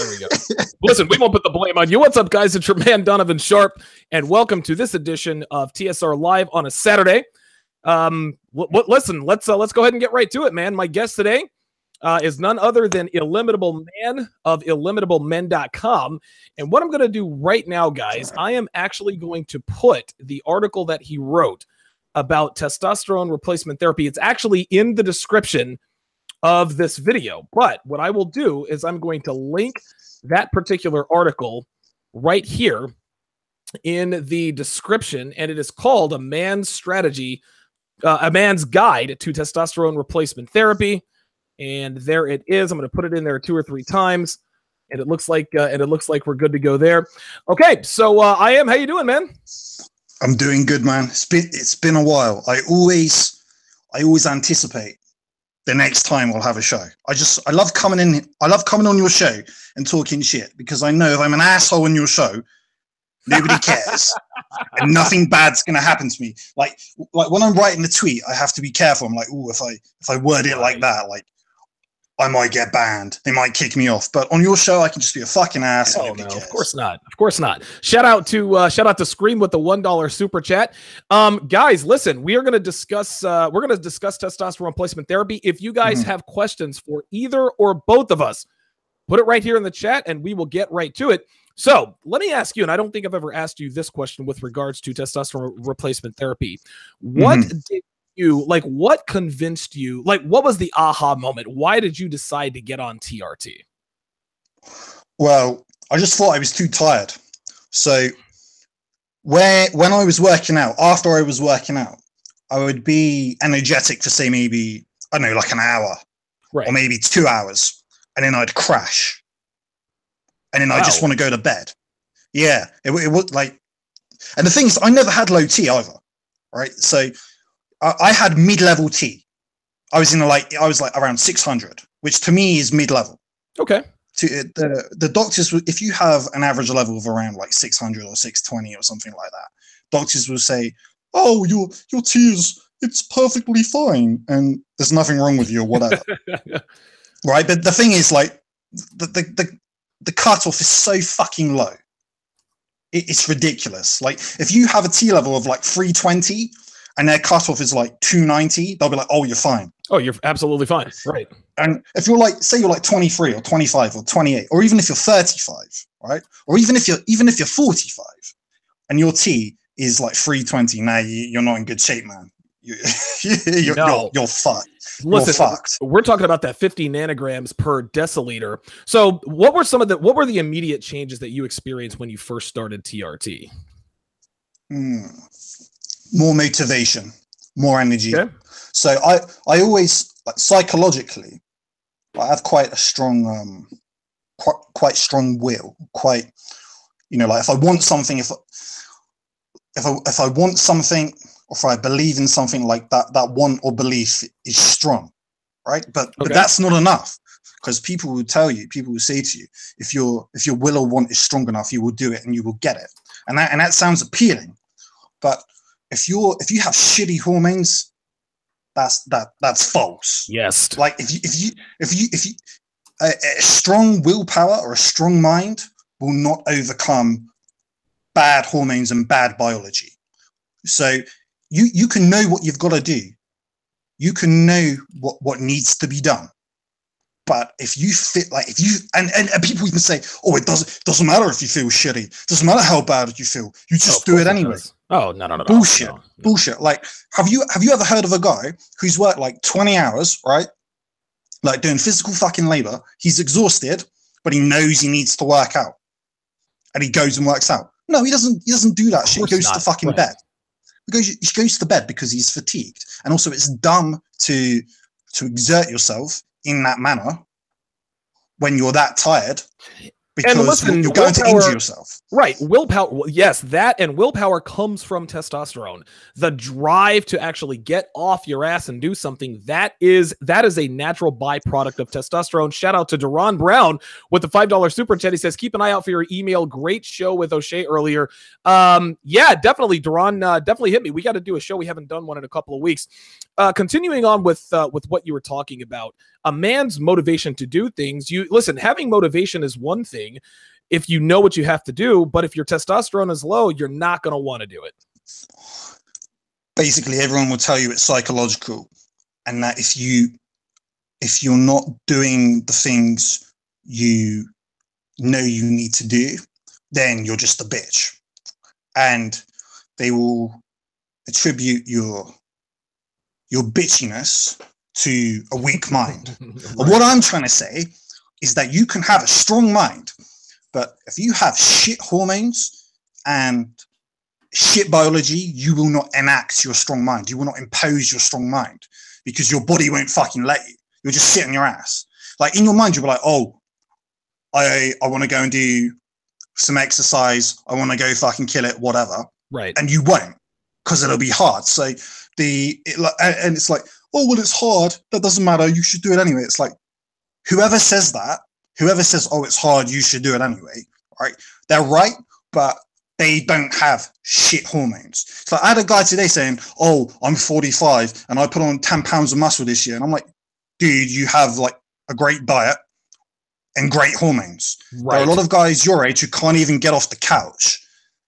There we go. Listen, we won't put the blame on you. What's up, guys? It's your man, Donovan Sharp, and welcome to this edition of TSR Live on a Saturday. Listen, let's go ahead and get right to it, man. My guest today is none other than Illimitable Man of IllimitableMen.com. And what I'm going to do right now, guys, I am actually going to put the article that he wrote about testosterone replacement therapy. It's actually in the description of this video. But what I will do is I'm going to link that particular article right here in the description. And it is called A Man's Strategy, A Man's Guide to Testosterone Replacement Therapy. And there it is. I'm going to put it in there 2 or 3 times, and it looks like we're good to go there. Okay, so I am. How you doing, man? I'm doing good, man. It's been a while. I always anticipate the next time we'll have a show. I love coming in. I love coming on your show and talking shit, because I know if I'm an asshole on your show, nobody cares, and nothing bad's gonna happen to me. Like when I'm writing the tweet, I have to be careful. I'm like, oh, if I word it like that, like, I might get banned. They might kick me off. But on your show, I can just be a fucking ass. Oh no, of course not. Of course not. Shout out to Scream with the $1 super chat. Guys, listen, we're going to discuss testosterone replacement therapy. If you guys have questions for either or both of us, put it right here in the chat and we will get right to it. So let me ask you, and I don't think I've ever asked you this question with regards to testosterone replacement therapy. What did what convinced you? Like, what was the aha moment? Why did you decide to get on TRT? Well, I just thought I was too tired. So when I was working out, after I was working out, I would be energetic for, say, maybe, I don't know, like an hour, or maybe 2 hours. And then I'd crash. And then I just want to go to bed. Yeah, it was like, and the thing is, I never had low T either, right? So I had mid-level T. I was around 600, which to me is mid-level. Okay. The doctors, if you have an average level of around like 600 or 620 or something like that, doctors will say, "Oh, your T it's perfectly fine, and there's nothing wrong with you or whatever." Right? But the thing is, like, the cutoff is so fucking low. It's ridiculous. Like, if you have a T level of like 320 and their cutoff is like 290, they'll be like, "Oh, you're fine. Oh, you're absolutely fine." Right. And if you're like, say you're like 23 or 25 or 28, or even if you're 35, right? Or even if you're 45 and your T is like 320, now you're not in good shape, man. You're fucked. Listen, we're talking about that 50 nanograms per deciliter. So what were the immediate changes that you experienced when you first started TRT? More motivation, more energy. Okay. So I always, like, psychologically, I have quite a strong, quite strong will. Quite, like, if I want something, if I want something, or if I believe in something, like that want or belief is strong, right? But that's not enough, because people will say to you, if your will or want is strong enough, you will do it and you will get it, and that sounds appealing, but if you have shitty hormones, that's false. Yes. Like, if you a strong willpower or a strong mind will not overcome bad hormones and bad biology. So you can know what you've got to do. You can know what needs to be done. But if you fit, like, and people even say, "Oh, it doesn't matter if you feel shitty. It doesn't matter how bad you feel. You just do it anyway." Oh, no. Bullshit. No. Bullshit. Like, have you ever heard of a guy who's worked like 20 hours, right? Like, doing physical fucking labor. He's exhausted, but he knows he needs to work out. And he goes and works out. No, he doesn't do that shit. He goes to fucking bed. He goes to bed because he's fatigued. And also, it's dumb to exert yourself in that manner when you're that tired, because you're going to injure yourself. Right. Willpower. Yes, that and willpower comes from testosterone. The drive to actually get off your ass and do something, that is a natural byproduct of testosterone. Shout out to Deron Brown with the $5 super chat. He says, "Keep an eye out for your email. Great show with O'Shea earlier." Yeah, definitely, Deron. Definitely hit me. We got to do a show. We haven't done one in a couple of weeks. Continuing on with what you were talking about. a man's motivation to do things, having motivation is one thing if you know what you have to do, but if your testosterone is low, you're not going to want to do it. Basically, everyone will tell you it's psychological, and that if you're not doing the things you know you need to do, then you're just a bitch. And they will attribute your bitchiness to a weak mind. Right. And what I'm trying to say is that you can have a strong mind, but if you have shit hormones and shit biology, you will not enact your strong mind. You will not impose your strong mind because your body won't fucking let you. You'll just sit on your ass. Like in your mind, you'll be like, oh, I want to go and do some exercise. I want to go fucking kill it, whatever. Right. And you won't, because it'll be hard. So and it's like, oh, well, it's hard. That doesn't matter. You should do it anyway. It's like, whoever says, oh, it's hard, you should do it anyway, right? They're right, but they don't have shit hormones. So I had a guy today saying, oh, I'm 45 and I put on 10 pounds of muscle this year. And I'm like, dude, you have like a great diet and great hormones. Right. There are a lot of guys your age who can't even get off the couch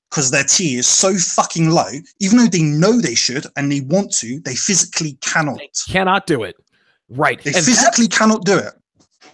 because their T is so fucking low, even though they know they should and they want to, they physically cannot. They cannot do it. Right. They physically cannot do it.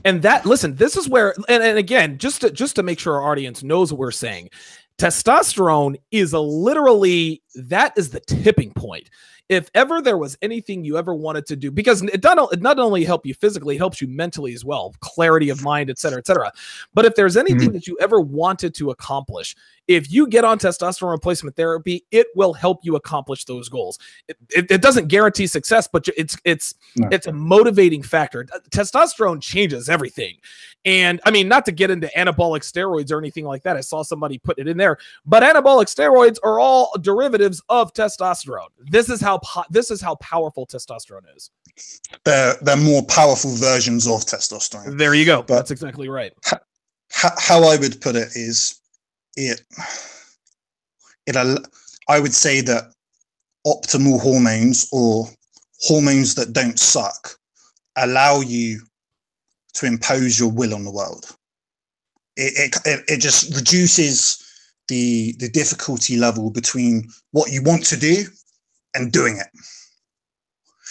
And listen, this is where, and again, just to make sure our audience knows what we're saying, testosterone is that is the tipping point. If ever there was anything you ever wanted to do, because it not only helps you physically, it helps you mentally as well, clarity of mind, et cetera, et cetera. But if there's anything that you ever wanted to accomplish, if you get on testosterone replacement therapy, it will help you accomplish those goals. It doesn't guarantee success, but it's a motivating factor. Testosterone changes everything. And I mean, not to get into anabolic steroids or anything like that. I saw somebody put it in there, but anabolic steroids are all derivatives of testosterone. This is how powerful testosterone is. They're more powerful versions of testosterone. There you go. But that's exactly right. How I would put it is, I would say that optimal hormones, or hormones that don't suck, allow you to impose your will on the world. It just reduces the difficulty level between what you want to do and doing it.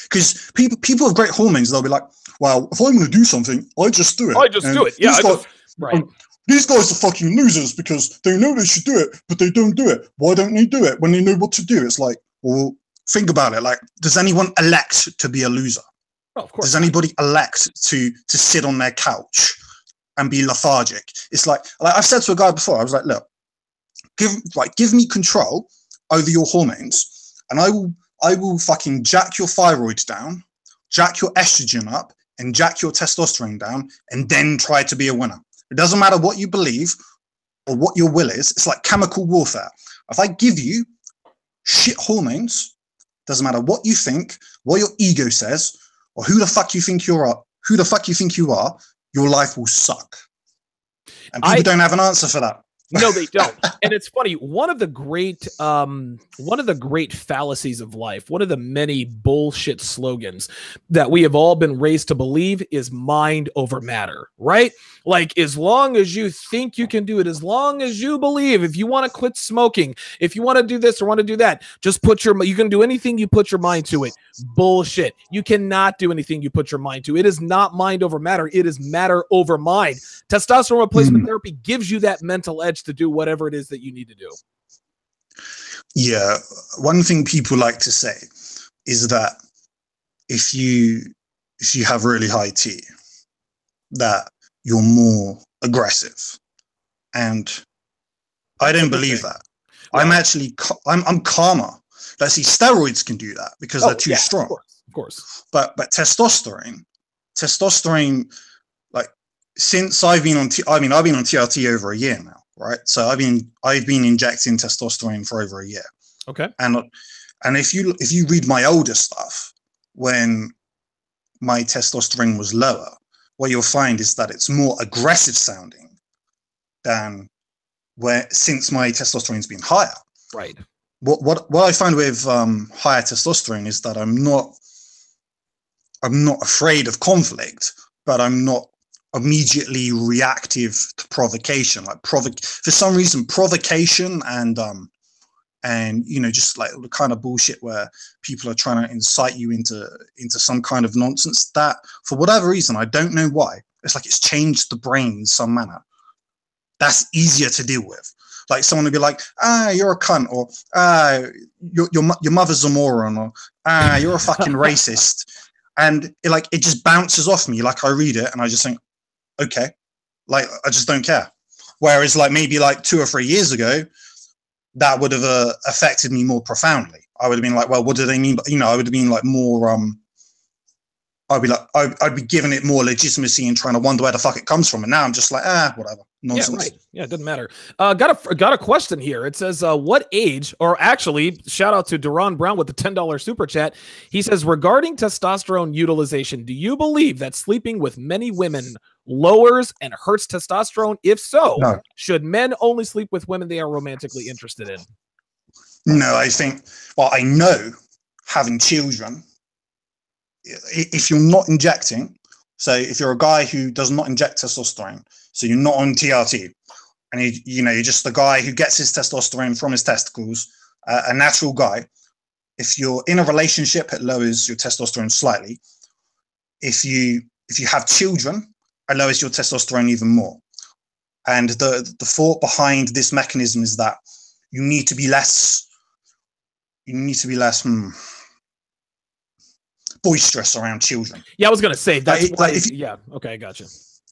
Because people with great hormones, they'll be like, well, if I'm going to do something, I just do it. I just do it. Yeah. Right. These guys are fucking losers because they know they should do it, but they don't do it. Why don't they do it when they know what to do? It's like, well, think about it. Like, does anyone elect to be a loser? Oh, of course. Does anybody elect to sit on their couch and be lethargic? It's like I've said to a guy before, I was like, look, give me control over your hormones, and I will fucking jack your thyroid down, jack your estrogen up, and jack your testosterone down, and then try to be a winner. It doesn't matter what you believe or what your will is. It's like chemical warfare. If I give you shit hormones, doesn't matter what you think, what your ego says, or who the fuck you think you are, your life will suck. And people don't have an answer for that. No, they don't. And it's funny. One of the great fallacies of life, one of the many bullshit slogans that we have all been raised to believe is mind over matter, right? Like, as long as you think you can do it, as long as you believe, if you want to quit smoking, if you want to do this or want to do that, just you can do anything you put your mind to it. Bullshit. You cannot do anything you put your mind to. It is not mind over matter. It is matter over mind. Testosterone replacement therapy gives you that mental edge to do whatever it is that you need to do. Yeah. One thing people like to say is that if you have really high T, that you're more aggressive. And I don't believe that. Wow. I'm calmer. Let's see, steroids can do that because they're too strong. Of course. But testosterone, like, since I've been on TRT over a year now, right? So I've been injecting testosterone for over a year. Okay. And if you read my older stuff, when my testosterone was lower, what you'll find is that it's more aggressive sounding than since my testosterone's been higher. Right. What I find with higher testosterone is that I'm not afraid of conflict, but I'm not immediately reactive to provocation. Like for some reason, provocation and just like the kind of bullshit where people are trying to incite you into some kind of nonsense, that for whatever reason, I don't know why, it's like it's changed the brain in some manner. That's easier to deal with. Like someone would be like, you're a cunt, or your mother's a moron, or you're a fucking racist. And it just bounces off me. Like I read it and I just think, okay, like I just don't care. Whereas like maybe like 2 or 3 years ago, that would have affected me more profoundly. I would have been like, well, what do they mean? But I would have been like more I'd be giving it more legitimacy and trying to wonder where the fuck it comes from. And now I'm just like, whatever. Nonsense. Yeah, right. Yeah, it doesn't matter. Got a question here. It says, what age, or actually, shout out to Deron Brown with the $10 super chat. He says, regarding testosterone utilization, do you believe that sleeping with many women lowers and hurts testosterone? If so, no. Should men only sleep with women they are romantically interested in? No, I know having children, if you're not injecting, so if you're a guy who does not inject testosterone, so you're not on TRT, and you're just the guy who gets his testosterone from his testicles, a natural guy, if you're in a relationship, it lowers your testosterone slightly. If you have children, it lowers your testosterone even more. And the thought behind this mechanism is that you need to be less boisterous around children. Yeah, I was gonna say that's okay, I gotcha.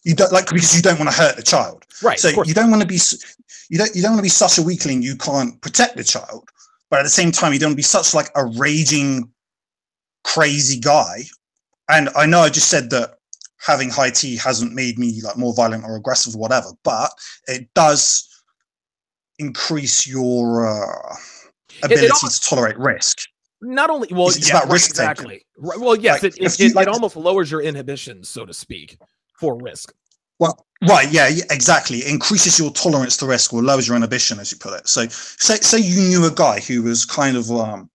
You don't because you don't want to hurt the child, right? So you don't want to be such a weakling you can't protect the child, but at the same time you don't want to be such like a raging, crazy guy. And I know I just said that having high T hasn't made me like more violent or aggressive or whatever, but it does increase your ability to tolerate risk. Not only, it's about risk exactly. Right, well, yes, like, it almost lowers your inhibitions, so to speak, for risk. Well, right, yeah, exactly. It increases your tolerance to risk, or lowers your inhibition, as you put it. So, say you knew a guy who was kind of, I'm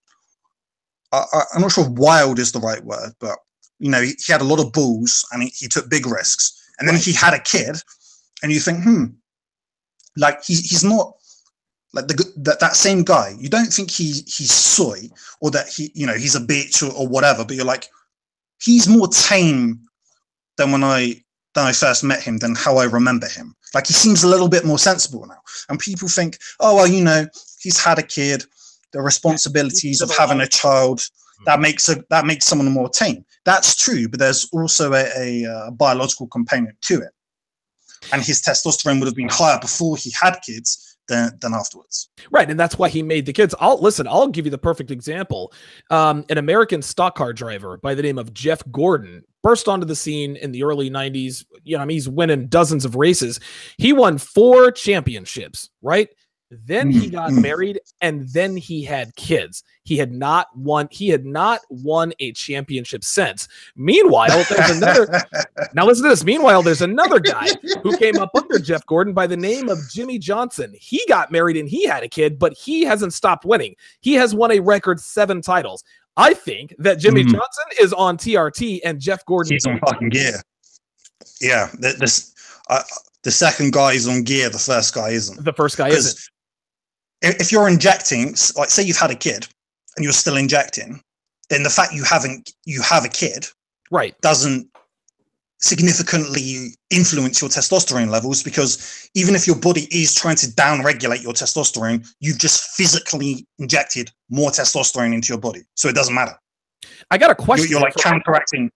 not sure wild is the right word, but he had a lot of balls and he took big risks, and then he had a kid, and you think, like he's not. Like that same guy, you don't think he's soy, or that he's a bitch or whatever, but you're like, he's more tame than when I first met him, than how I remember him. Like he seems a little bit more sensible now. And people think, oh well, he's had a kid, the responsibilities of having a child, that makes someone more tame. That's true, but there's also a biological component to it. And his testosterone would have been higher before he had kids than afterwards. Right, and that's why he made the kids. I'll give you the perfect example. An American stock car driver by the name of Jeff Gordon burst onto the scene in the early 90s. He's winning dozens of races. He won 4 championships, right? Then he got married, and then he had kids. He had not won a championship since. Meanwhile, there's another. Now listen to this. Meanwhile, there's another guy who came up under Jeff Gordon by the name of Jimmy Johnson. He got married and he had a kid, but he hasn't stopped winning. He has won a record 7 titles. I think that Jimmy Johnson is on TRT and Jeff Gordon is on fucking gear. Yeah, the second guy is on gear. The first guy isn't. The first guy isn't. If you're injecting, like say you've had a kid and you're still injecting, then the fact you have a kid, right, doesn't significantly influence your testosterone levels, because even if your body is trying to down-regulate your testosterone, you've just physically injected more testosterone into your body, so it doesn't matter. I got a question. You're like counteracting.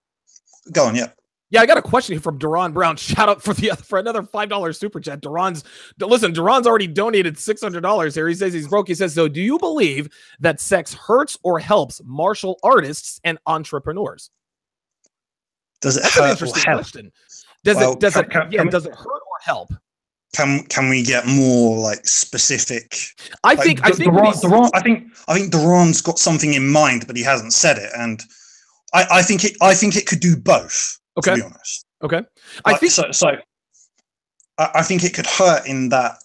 Go on, yeah. Yeah, I got a question here from Deron Brown. Shout out for another $5 super chat. Deron's already donated $600 here. He says he's broke. He says, so do you believe that sex hurts or helps martial artists and entrepreneurs? Does it That's hurt an interesting or help? question. Does it hurt or help? Can we get more like specific? I think Deron's got something in mind, but he hasn't said it, and I think it could do both. Okay. To be honest. Okay. I think it could hurt in that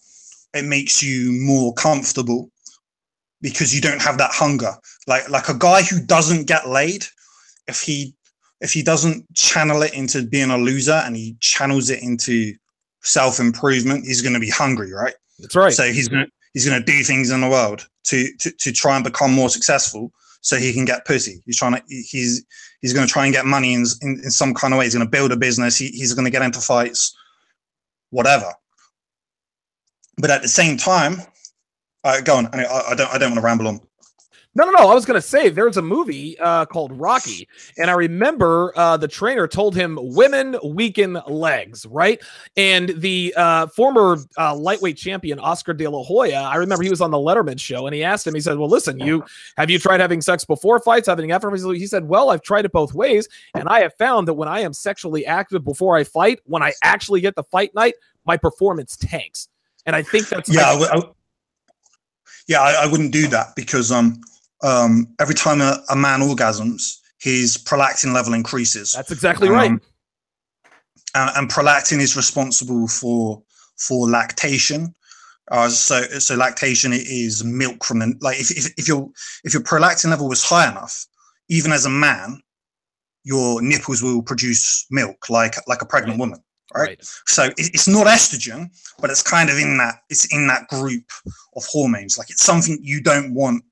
it makes you more comfortable because you don't have that hunger. Like a guy who doesn't get laid, if he if he doesn't channel it into being a loser and he channels it into self-improvement, he's going to be hungry, right? That's right. So he's going to do things in the world to try and become more successful so he can get pussy. He's going to try and get money in some kind of way. He's going to build a business. He's going to get into fights, whatever. But at the same time, go on. I don't want to ramble on. No. I was going to say there's a movie called Rocky, and I remember the trainer told him women weaken legs, right? And the former lightweight champion Oscar De La Hoya, I remember he was on the Letterman show, and he asked him, he said, well, listen, have you tried having sex before fights, having after? He said, well, I've tried it both ways, and I have found that when I am sexually active before I fight, when I actually get the fight night, my performance tanks. And I think that's I wouldn't do that because every time a man orgasms, his prolactin level increases. That's exactly right. And prolactin is responsible for lactation. So lactation is milk from the, like if your prolactin level was high enough, even as a man, your nipples will produce milk like a pregnant woman. Right. So it's not estrogen, but it's kind of in that group of hormones. Like it's something you don't want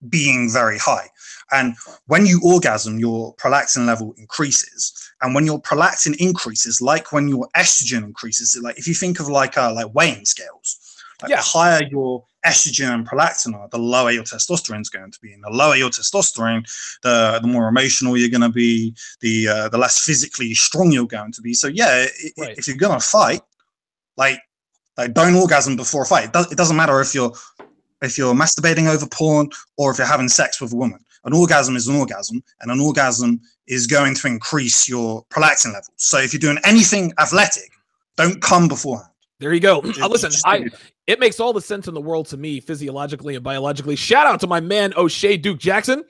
being very high. And when you orgasm, your prolactin level increases. And when your prolactin increases, like when your estrogen increases, like if you think of like weighing scales, the higher your estrogen and prolactin are, the lower your testosterone is going to be. And the lower your testosterone, the more emotional you're going to be, the less physically strong you're going to be. So if you're going to fight, like don't orgasm before a fight. It doesn't matter if you're masturbating over porn or if you're having sex with a woman. An orgasm is an orgasm, and an orgasm is going to increase your prolactin levels. So if you're doing anything athletic, don't come beforehand. There you go. Listen, it makes all the sense in the world to me, physiologically and biologically. Shout out to my man O'Shea Duke Jackson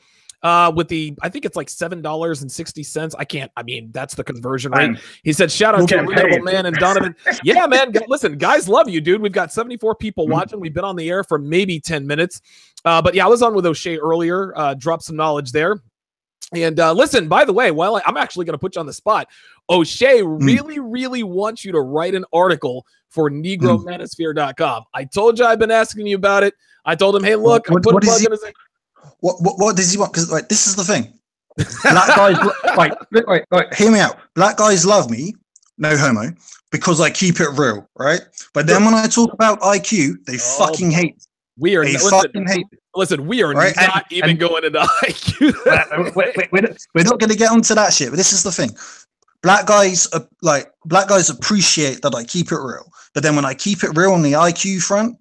with I think it's like $7.60. That's the conversion rate. He said, shout out to Illimitable Man and Donovan. Yeah, man. Listen, guys love you, dude. We've got 74 people watching. We've been on the air for maybe 10 minutes. But yeah, I was on with O'Shea earlier, dropped some knowledge there. And listen, by the way, while I'm actually going to put you on the spot, O'Shea really, really wants you to write an article for NegroManosphere.com. I told you I've been asking you about it. I told him, hey, look, what does he want? Because this is the thing. Black guys, hear me out. Black guys love me, no homo, because I keep it real, right? But then when I talk about IQ, they fucking hate. We are listen, we are not even going into IQ. We're not going to get onto that shit. But this is the thing: black guys appreciate that I keep it real. But then when I keep it real on the IQ front,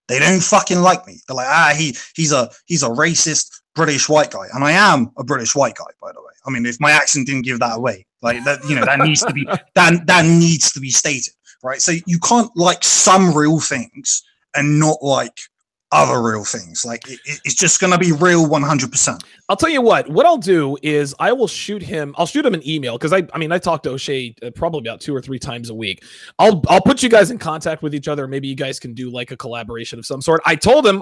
they don't fucking like me. They're like, he's a racist British white guy, and I am a British white guy, by the way. I mean, if my accent didn't give that away, like that, that needs to be that needs to be stated, right? So you can't like some real things and not like other real things. Like it's just going to be real 100%. I'll tell you what I'll do is I'll shoot him an email. Cause I talk to O'Shea probably about 2 or 3 times a week. I'll put you guys in contact with each other. Maybe you guys can do like a collaboration of some sort. I told him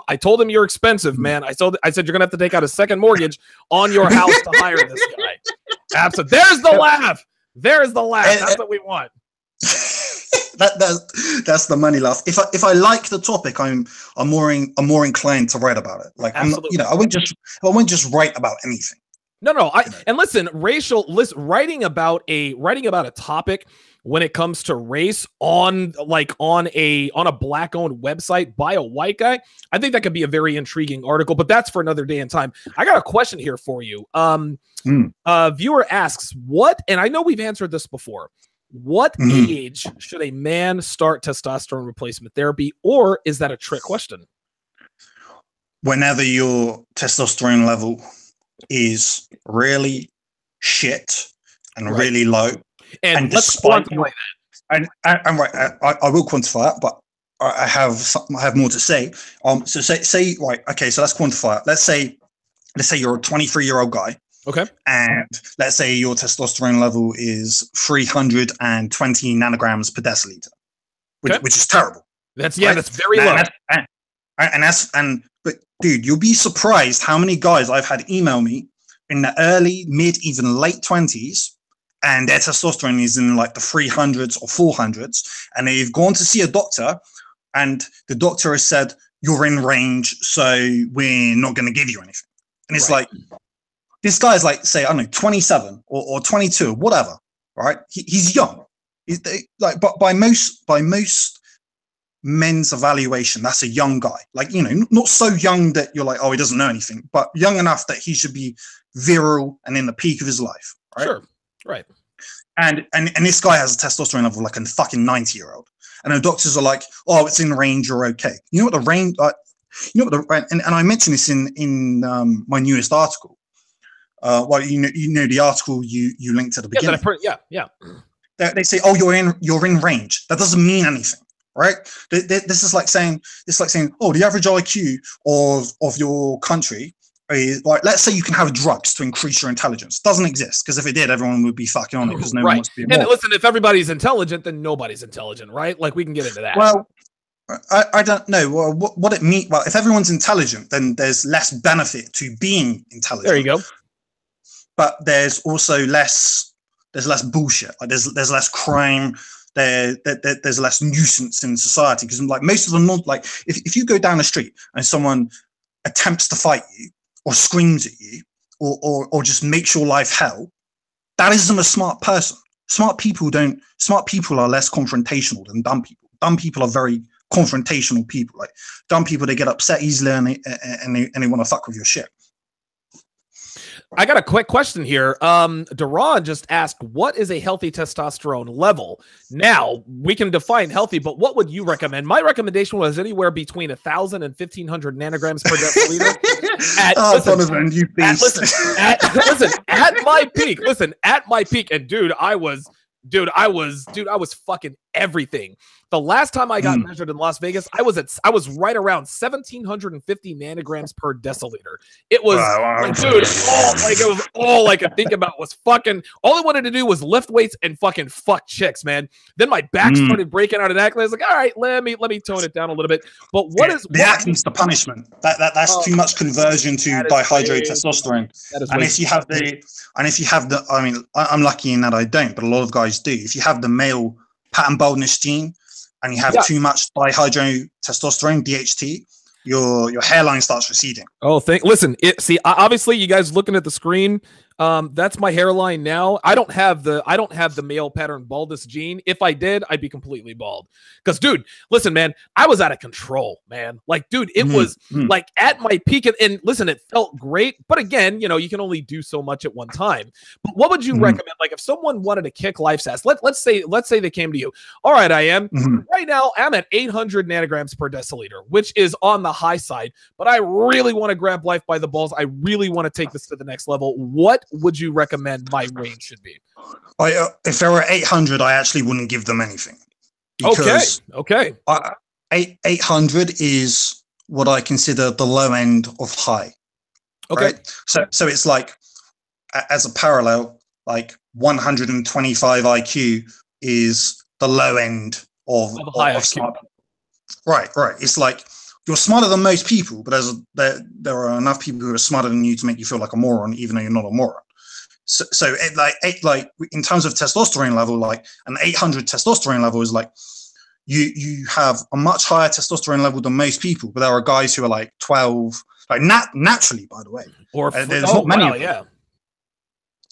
you're expensive, man. I said, you're going to have to take out a second mortgage on your house to hire this guy. Absolutely. There's the laugh. There's the laugh. That's what we want. That's the money laugh. If I like the topic, I'm more inclined to write about it. Like I wouldn't just write about anything. No. And listen, writing about a topic when it comes to race on a black-owned website by a white guy, I think that could be a very intriguing article. But that's for another day and time. I got a question here for you. Viewer asks, what? And I know we've answered this before. What age should a man start testosterone replacement therapy, or is that a trick question? Whenever your testosterone level is really shit and really low, and let's quantify that. And right, I will quantify it, but I have more to say. So say right, okay, so let's quantify it. Let's say you're a 23-year-old guy. Okay. And let's say your testosterone level is 320 nanograms per deciliter, which is terrible. That's very low. But dude, you'll be surprised how many guys I've had email me in the early, mid, even late 20s, and their testosterone is in like the 300s or 400s, and they've gone to see a doctor, and the doctor has said, you're in range, so we're not going to give you anything. And it's like, this guy's like, say, I don't know, 27 or 22 or whatever, right? He's young. But by most men's evaluation, that's a young guy. Like, you know, not so young that you're like, oh, he doesn't know anything, but young enough that he should be virile and in the peak of his life, right? Sure, right. And this guy has a testosterone level like a fucking 90-year-old. And the doctors are like, oh, it's in range, you're okay. You know what the range, and I mentioned this in my newest article. Well, you know the article you linked at the beginning. Yeah. They say, oh, you're in range. That doesn't mean anything, right? This is like saying, oh, the average IQ of your country is like, let's say you can have drugs to increase your intelligence. Doesn't exist, because if it did, everyone would be fucking on it, because no one wants to be involved. And listen, if everybody's intelligent, then nobody's intelligent, right? Like, we can get into that. Well, I don't know what it means. Well, if everyone's intelligent, then there's less benefit to being intelligent. There you go. But there's also less bullshit. Like there's less crime. There's less nuisance in society, because like most of them, not like if you go down the street and someone attempts to fight you or screams at you or just makes your life hell, that isn't a smart person. Smart people are less confrontational than dumb people. Dumb people are very confrontational people. Like dumb people, they get upset easily and they want to fuck with your shit. I got a quick question here. Duran just asked, what is a healthy testosterone level? Now, we can define healthy, but what would you recommend? My recommendation was anywhere between 1,000 and 1,500 nanograms per deciliter. At my peak, and dude, I was fucking everything. The last time I got measured in Las Vegas, I was right around 1,750 nanograms per deciliter. It was all I could think about was fucking, all I wanted to do was lift weights and fucking fuck chicks, man. Then my back started breaking out of acne. I was like, all right, let me tone it down a little bit. But the acne's the punishment. That's too much conversion to dihydrotestosterone. testosterone. And if you have the, I mean, I'm lucky in that I don't, but a lot of guys do. If you have the male pattern baldness gene and you have too much dihydrotestosterone, DHT, your hairline starts receding. Oh, listen, obviously you guys looking at the screen, that's my hairline now. I don't have the male pattern baldness gene. If I did, I'd be completely bald. Because, dude, listen, man, I was out of control, man. Like, dude, it was like at my peak, and listen, it felt great. But again, you know, you can only do so much at one time. But what would you recommend? Like, if someone wanted to kick life's ass, let's say they came to you. All right, I am right now. I'm at 800 nanograms per deciliter, which is on the high side. But I really want to grab life by the balls. I really want to take this to the next level. What would you recommend my range should be? If there were 800, I actually wouldn't give them anything. Okay. 800 is what I consider the low end of high. Okay. Right? So it's like, as a parallel, like 125 IQ is the low end of high IQ. Right. It's like, you're smarter than most people, but there are enough people who are smarter than you to make you feel like a moron, even though you're not a moron. So in terms of testosterone level, like an 800 testosterone level is like you have a much higher testosterone level than most people, but there are guys who are like 12, like naturally, by the way. Or there's not many of them.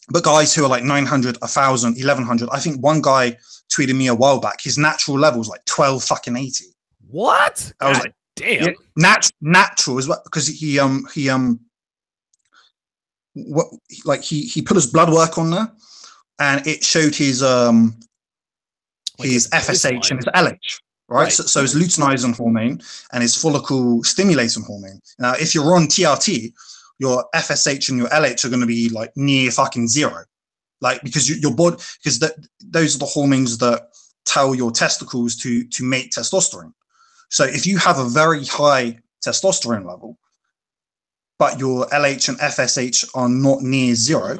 But guys who are like 900, 1,000, 1,100. I think one guy tweeted me a while back. His natural level is like 12 fucking 80. What? I was like, damn. Yeah, natural as well, because he put his blood work on there, and it showed his FSH and his LH, right? So his luteinizing hormone and his follicle stimulating hormone. Now, if you're on TRT, your FSH and your LH are going to be like near fucking zero, like because your body, because those are the hormones that tell your testicles to make testosterone. So if you have a very high testosterone level, but your LH and FSH are not near zero,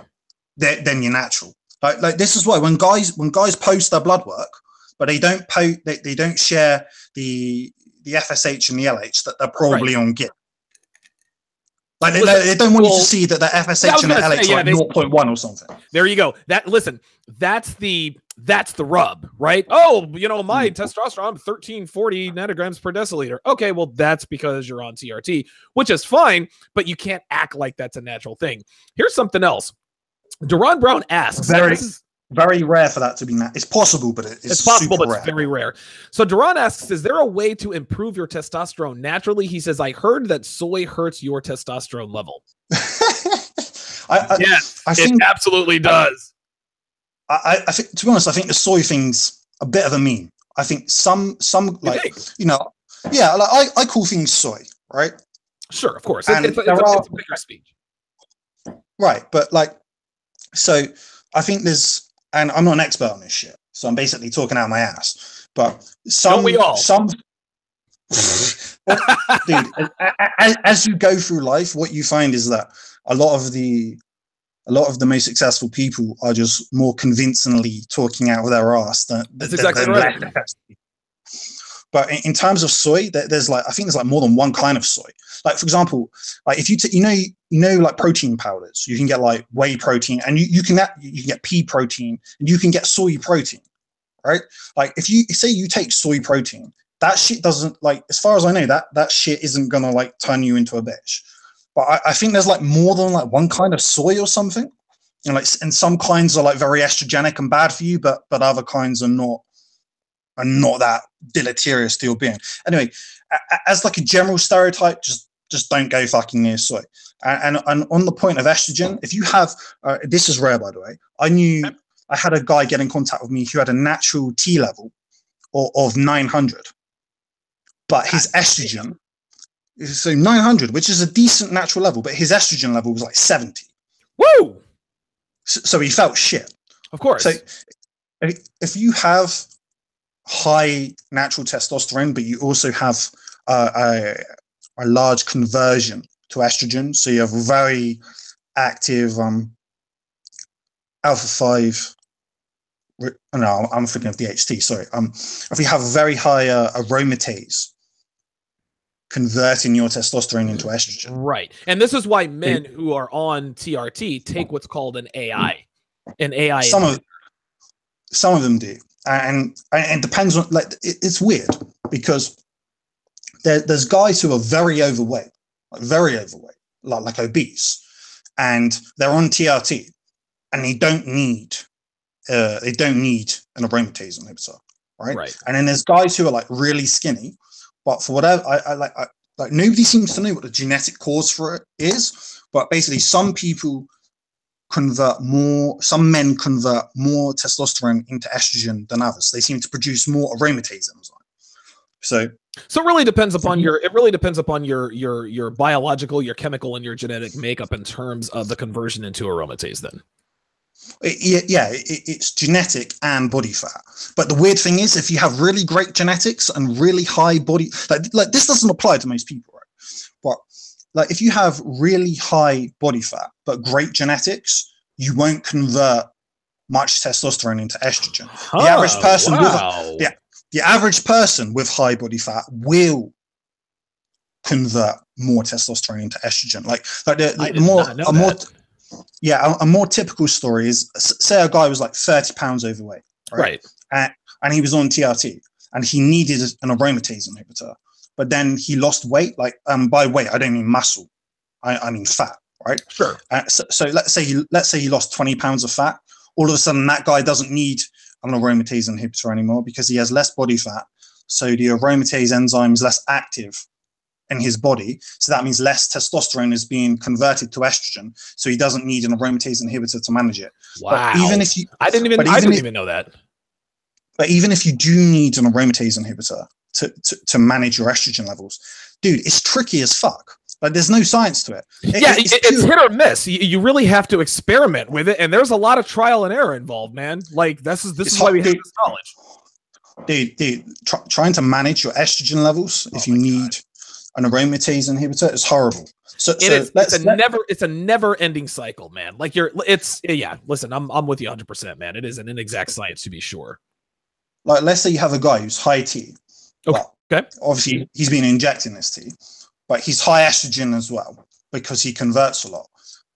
then you're natural. Like this is why when guys post their blood work, but they don't share the FSH and the LH, that they're probably on GIP. Like they don't want you to see that the FSH and the LH are like 0.1 or something. There you go. That's the rub, right? Oh, my testosterone, I'm 1340 nanograms per deciliter. Okay, well, that's because you're on TRT, which is fine, but you can't act like that's a natural thing. Here's something else. Deron Brown asks. Very rare for that to be it's possible, but it's possible, but it's very rare. So Deron asks, is there a way to improve your testosterone naturally? He says, I heard that soy hurts your testosterone level. Yes, I think it absolutely does. I think, to be honest, I think the soy thing's a bit of a meme. I think some like, I call things soy, right? Sure, of course. It's a bigger speech. Right, but like, so I think there's, and I'm not an expert on this shit, so I'm basically talking out my ass. But Don't we all? Dude, as you go through life, what you find is that a lot of the most successful people are just more convincingly talking out of their ass than that's exactly right. But in terms of soy, there's like, I think there's like more than one kind of soy. Like, for example, like if you know, like protein powders, you can get like whey protein, and you can get pea protein, and you can get soy protein, right? Like if you say you take soy protein, that shit doesn't, like, as far as I know, that shit isn't gonna like turn you into a bitch. But I think there's like more than like one kind of soy or something, and some kinds are like very estrogenic and bad for you, but other kinds are not that deleterious to your being. Anyway, as like a general stereotype, just don't go fucking near soy. And on the point of estrogen, if you have, this is rare, by the way. I had a guy get in contact with me who had a natural T level of 900, but his estrogen, so 900, which is a decent natural level, but his estrogen level was like 70. Woo! So he felt shit. Of course. So if you have high natural testosterone, but you also have a large conversion to estrogen, so you have very active alpha 5. No, I'm thinking of DHT. Sorry. If you have a very high aromatase converting your testosterone into estrogen, right? And this is why men who are on TRT take what's called an AI. Some of them do. And it depends on, like, it's weird because there's guys who are very overweight, like obese, and they're on TRT, and they don't need an aromatase inhibitor, right? And then there's guys who are like really skinny, but for whatever, I like nobody seems to know what the genetic cause for it is, but basically some men convert more testosterone into estrogen than others. They seem to produce more aromatase enzyme. So it really depends upon your biological, your chemical, and your genetic makeup in terms of the conversion into aromatase then. It's genetic and body fat. But the weird thing is, if you have really great genetics and really high body, like this doesn't apply to most people, right? But like if you have really high body fat but great genetics, you won't convert much testosterone into estrogen. The average person the average person with high body fat will convert more testosterone into estrogen. A more typical story is, say a guy was like 30 pounds overweight, right? And he was on TRT and he needed an aromatase inhibitor, but then he lost weight. Like by weight, I don't mean muscle, I mean fat, right? Sure. So let's say he lost 20 pounds of fat. All of a sudden, that guy doesn't need an aromatase inhibitor anymore because he has less body fat. So the aromatase enzyme is less active in his body. So that means less testosterone is being converted to estrogen. So he doesn't need an aromatase inhibitor to manage it. Wow. But even if you, I didn't even know that. But even if you do need an aromatase inhibitor to manage your estrogen levels, dude, it's tricky as fuck. Like there's no science to it. It's hit or miss. You really have to experiment with it, and there's a lot of trial and error involved, man. Like this is why we have this knowledge. Dude, trying to manage your estrogen levels if you need an aromatase inhibitor is horrible. It's a never-ending cycle, man. Like listen, I'm with you 100%, man. It is an inexact science to be sure. Like let's say you have a guy who's high T. Okay. Obviously he's been injecting this T, but he's high estrogen as well. because he converts a lot.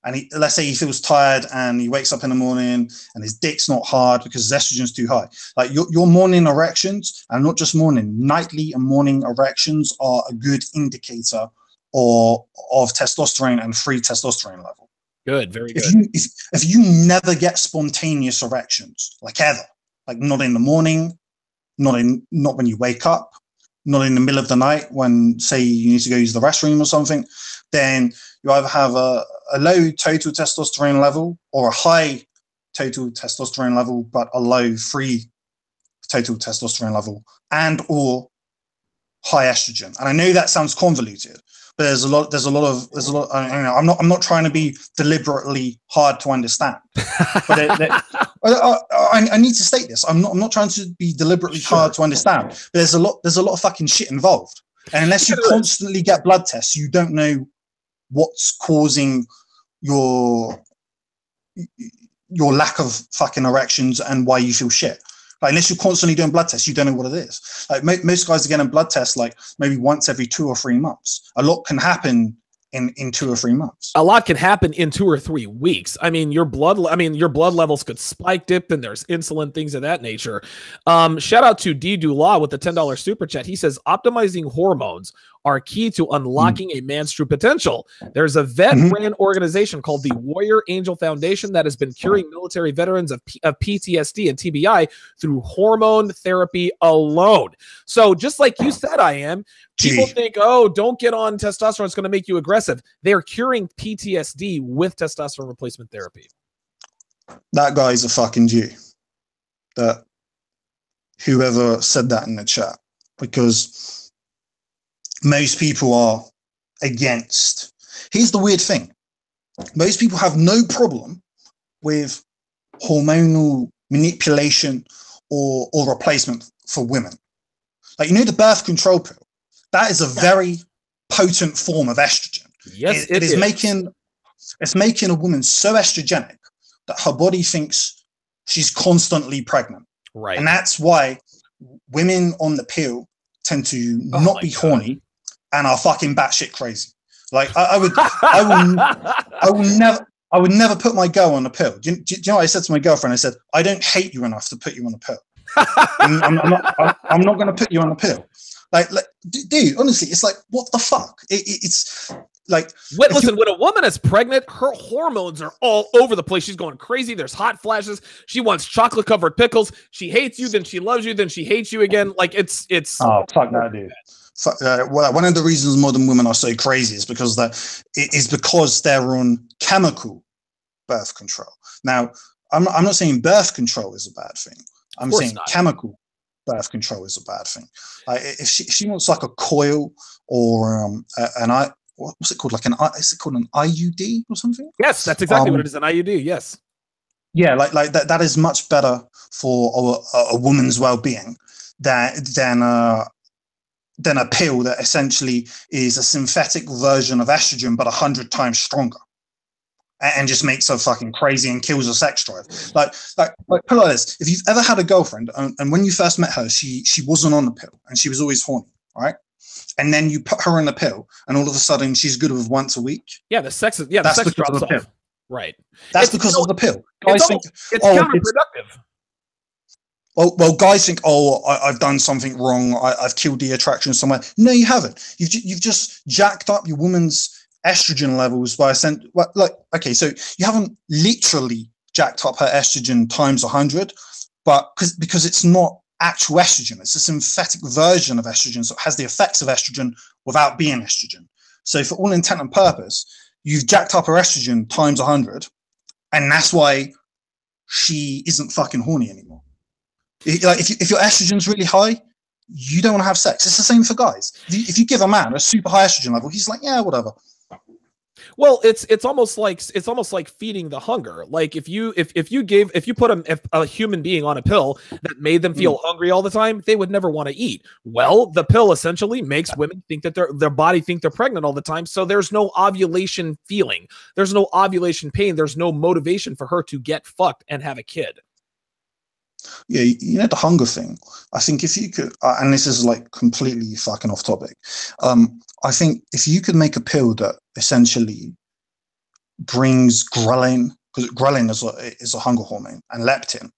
And let's say he feels tired and he wakes up in the morning and his dick's not hard because his estrogen's too high. Like your morning erections, and not just morning, nightly and morning erections are a good indicator of testosterone and free testosterone level. Good, very good. If you never get spontaneous erections, like ever, like not in the morning, not when you wake up, not in the middle of the night when, say, you need to go use the restroom or something, then you either have a low total testosterone level or a high total testosterone level, but a low free total testosterone level, and or high estrogen. And I know that sounds convoluted, but there's a lot. I'm not trying to be deliberately hard to understand, but I need to state this. I'm not trying to be deliberately hard to understand. But there's a lot of fucking shit involved, and unless you constantly get blood tests, you don't know what's causing your lack of fucking erections and why you feel shit. Like, unless you're constantly doing blood tests, you don't know what it is. Like most guys are getting blood tests like maybe once every 2 or 3 months. A lot can happen in 2 or 3 months. A lot can happen in 2 or 3 weeks. I mean, your blood levels could spike dip, and there's insulin, things of that nature. Shout out to D Dula with the $10 super chat. He says optimizing hormones are key to unlocking a man's true potential. There's a vet-ran organization called the Warrior Angel Foundation that has been curing military veterans of PTSD and TBI through hormone therapy alone. So just like you said, people think, oh, don't get on testosterone, it's going to make you aggressive. They're curing PTSD with testosterone replacement therapy. That guy's a fucking Jew. That whoever said that in the chat, because most people are against. Here's the weird thing. Most people have no problem with hormonal manipulation or replacement for women. Like, the birth control pill, that is a very potent form of estrogen. Yes, it is. It's making a woman so estrogenic that her body thinks she's constantly pregnant. Right. And that's why women on the pill tend to not be horny and are fucking batshit crazy. Like, I would never put my girl on a pill. Do you know what I said to my girlfriend? I said, I don't hate you enough to put you on a pill. I'm not going to put you on a pill. Like, dude, honestly, it's like, what the fuck? It's like, listen, when a woman is pregnant, her hormones are all over the place. She's going crazy. There's hot flashes. She wants chocolate covered pickles. She hates you, then she loves you, then she hates you again. Like, it's oh, fuck that, dude. Well, one of the reasons modern women are so crazy is because they're on chemical birth control. Now, I'm not saying birth control is a bad thing. I'm saying chemical birth control is a bad thing. If she wants like a coil or what's it called? Is it called an IUD or something? Yes, that's exactly what it is, an IUD. Yes. Yeah, like that is much better for a woman's well-being than a pill that essentially is a synthetic version of estrogen but 100 times stronger, and just makes her fucking crazy and kills her sex drive. Like put it like this: if you've ever had a girlfriend and when you first met her, she wasn't on the pill and she was always horny, right? And then you put her in the pill, and all of a sudden she's good with once a week. Yeah, the sex drops off. Pill. Right. That's because of the pill. Guys think it's counterproductive. Well, guys think, I've done something wrong. I've killed the attraction somewhere. No, you haven't. You've just jacked up your woman's estrogen levels by okay, so you haven't literally jacked up her estrogen times 100, but because it's not actual estrogen, it's a synthetic version of estrogen, so it has the effects of estrogen without being estrogen. So for all intent and purpose, you've jacked up her estrogen times 100, and that's why she isn't fucking horny anymore. Like, if your estrogen's really high, you don't want to have sex. It's the same for guys. If you give a man a super high estrogen level, he's like, yeah, whatever. Well, it's almost like feeding the hunger. Like if you put a human being on a pill that made them feel hungry all the time, they would never want to eat. Well, the pill essentially makes women think that their body think they're pregnant all the time. So there's no ovulation feeling. There's no ovulation pain. There's no motivation for her to get fucked and have a kid. Yeah, the hunger thing. I think if you could, and this is like completely fucking off topic. I think if you could make a pill that essentially brings ghrelin, because ghrelin is a hunger hormone, and leptin.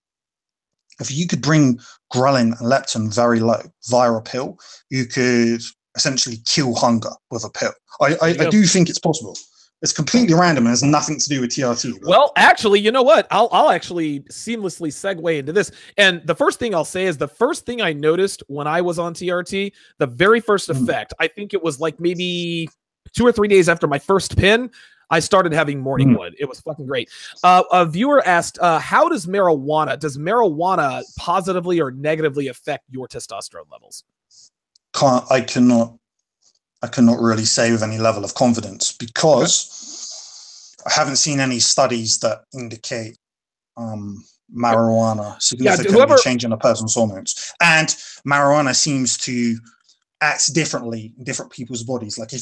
If you could bring ghrelin and leptin very low via a pill, you could essentially kill hunger with a pill. I do think it's possible. It's completely random and has nothing to do with TRT. Well, actually, you know what? I'll actually seamlessly segue into this. And the first thing I'll say is the first thing I noticed when I was on TRT, the very first effect, I think it was like maybe 2 or 3 days after my first pin, I started having morning wood. It was fucking great. A viewer asked, how does marijuana positively or negatively affect your testosterone levels? I cannot really say with any level of confidence, because I haven't seen any studies that indicate marijuana significantly changing a person's hormones. And marijuana seems to act differently in different people's bodies. Like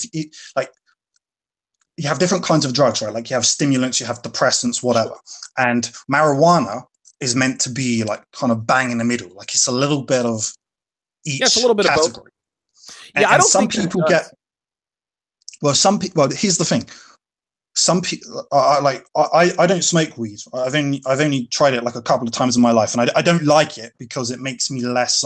you have different kinds of drugs, right? Like you have stimulants, you have depressants, whatever. And marijuana is meant to be like kind of bang in the middle. Like it's a little bit of each it's a little bit category. Of both. Yeah, I don't some think people get. Well, here's the thing. Some people I don't smoke weed. I've only tried it like a couple of times in my life, and I don't like it because it makes me less.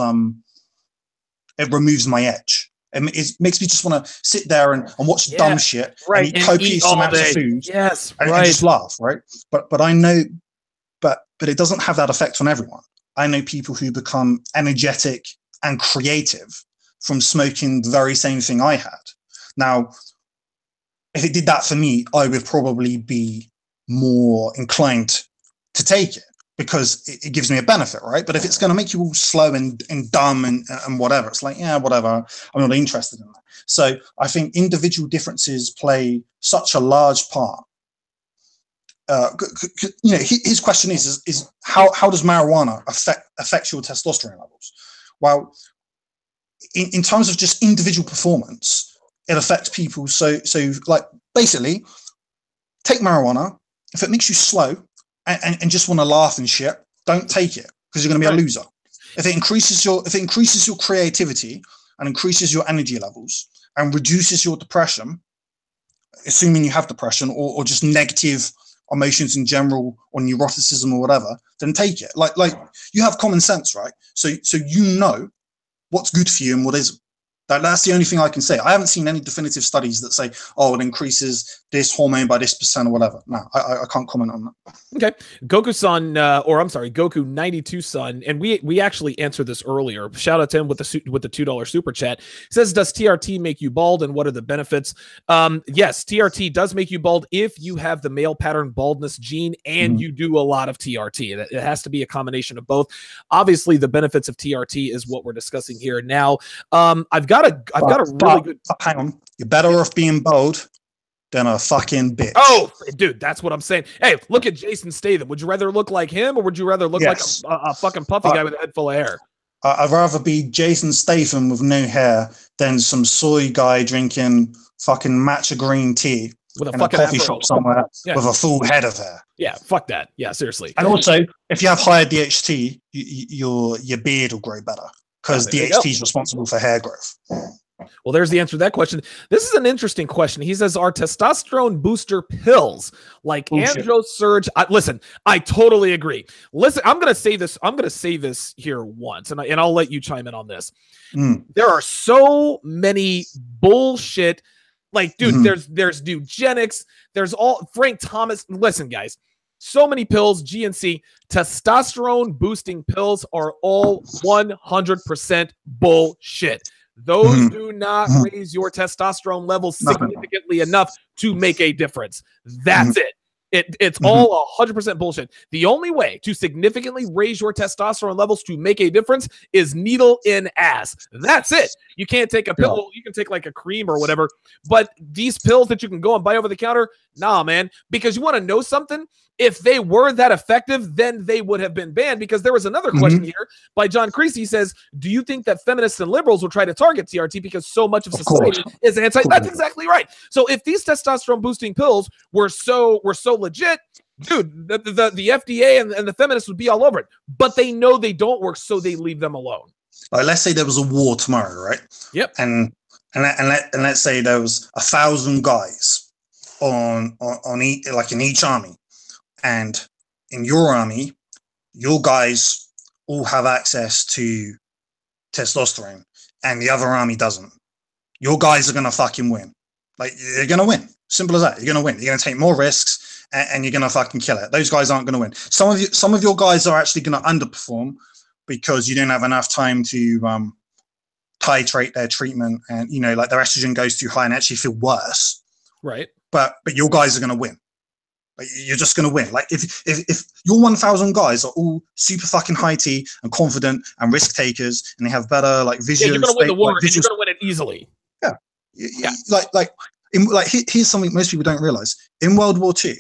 It removes my edge. It makes me just want to sit there and watch dumb shit, and eat copious amounts of food, and just laugh, right? But I know, but it doesn't have that effect on everyone. I know people who become energetic and creative from smoking the very same thing I had. Now, if it did that for me, I would probably be more inclined to take it because it gives me a benefit, right? But if it's going to make you all slow and dumb and whatever, it's like, yeah, whatever, I'm not interested in that. So I think individual differences play such a large part. His question is how does marijuana affect your testosterone levels? Well, in terms of just individual performance, it affects people. So like basically, take marijuana. If it makes you slow and just want to laugh and shit, don't take it because you're going to be a loser. If it increases your creativity and increases your energy levels and reduces your depression, assuming you have depression or just negative emotions in general or neuroticism or whatever, then take it. Like you have common sense, right? So you know what's good for you and what isn't. That's the only thing I can say. I haven't seen any definitive studies that say, oh, it increases this hormone by this % or whatever. No, I can't comment on that. Okay. Goku 92 son, and we actually answered this earlier. Shout out to him with the $2 super chat. He says, does TRT make you bald and what are the benefits? Yes, TRT does make you bald if you have the male pattern baldness gene and you do a lot of TRT. It has to be a combination of both. Obviously, the benefits of TRT is what we're discussing here now. I've got a really good. Hang on, you're better off being bald than a fucking bitch. Oh, dude, that's what I'm saying. Hey, look at Jason Statham. Would you rather look like him, or would you rather look like a fucking puffy guy with a head full of hair? I'd rather be Jason Statham with no hair than some soy guy drinking fucking matcha green tea with a in fucking a coffee shop somewhere with a full head of hair. Yeah, fuck that. Yeah, seriously. And also, if you have higher DHT, your beard will grow better. Because DHT is responsible for hair growth. Well, there's the answer to that question. This is an interesting question. He says, are testosterone booster pills like AndroSurge? Listen, I totally agree. Listen, I'm going to say this. I'm going to say this here once, and I'll let you chime in on this. There are so many bullshit. Like, dude, there's eugenics. There's all Frank Thomas. Listen, guys. So many pills, GNC, testosterone boosting pills are all 100% bullshit. Those do not raise your testosterone levels significantly enough to make a difference. That's it. It's all 100% bullshit. The only way to significantly raise your testosterone levels to make a difference is needle in ass. That's it. You can't take a pill. You can take like a cream or whatever. But these pills that you can go and buy over the counter, nah, man. Because you want to know something? If they were that effective, then they would have been banned. Because there was another question here by John Creasy. He says, do you think that feminists and liberals will try to target TRT because so much of society is anti? That's exactly right. So if these testosterone boosting pills were so legit, dude, the FDA and the feminists would be all over it. But they know they don't work, so they leave them alone. Like, let's say there was a war tomorrow, right? Yep. And let's say there was 1,000 guys like in each army, and in your army, your guys all have access to testosterone, and the other army doesn't. Your guys are gonna fucking win. Like, you're gonna win. Simple as that. You're gonna win. You're gonna take more risks, and you're gonna fucking kill it. Those guys aren't gonna win. Some of your guys are actually gonna underperform because you didn't have enough time to titrate their treatment, and like their estrogen goes too high and actually feel worse. Right. But your guys are gonna win. Like, you're just gonna win. Like, if your 1,000 guys are all super fucking high T and confident and risk takers, and they have better like vision, you're gonna win the war, and you're gonna win it easily. Yeah. Here's something most people don't realize. In World War II,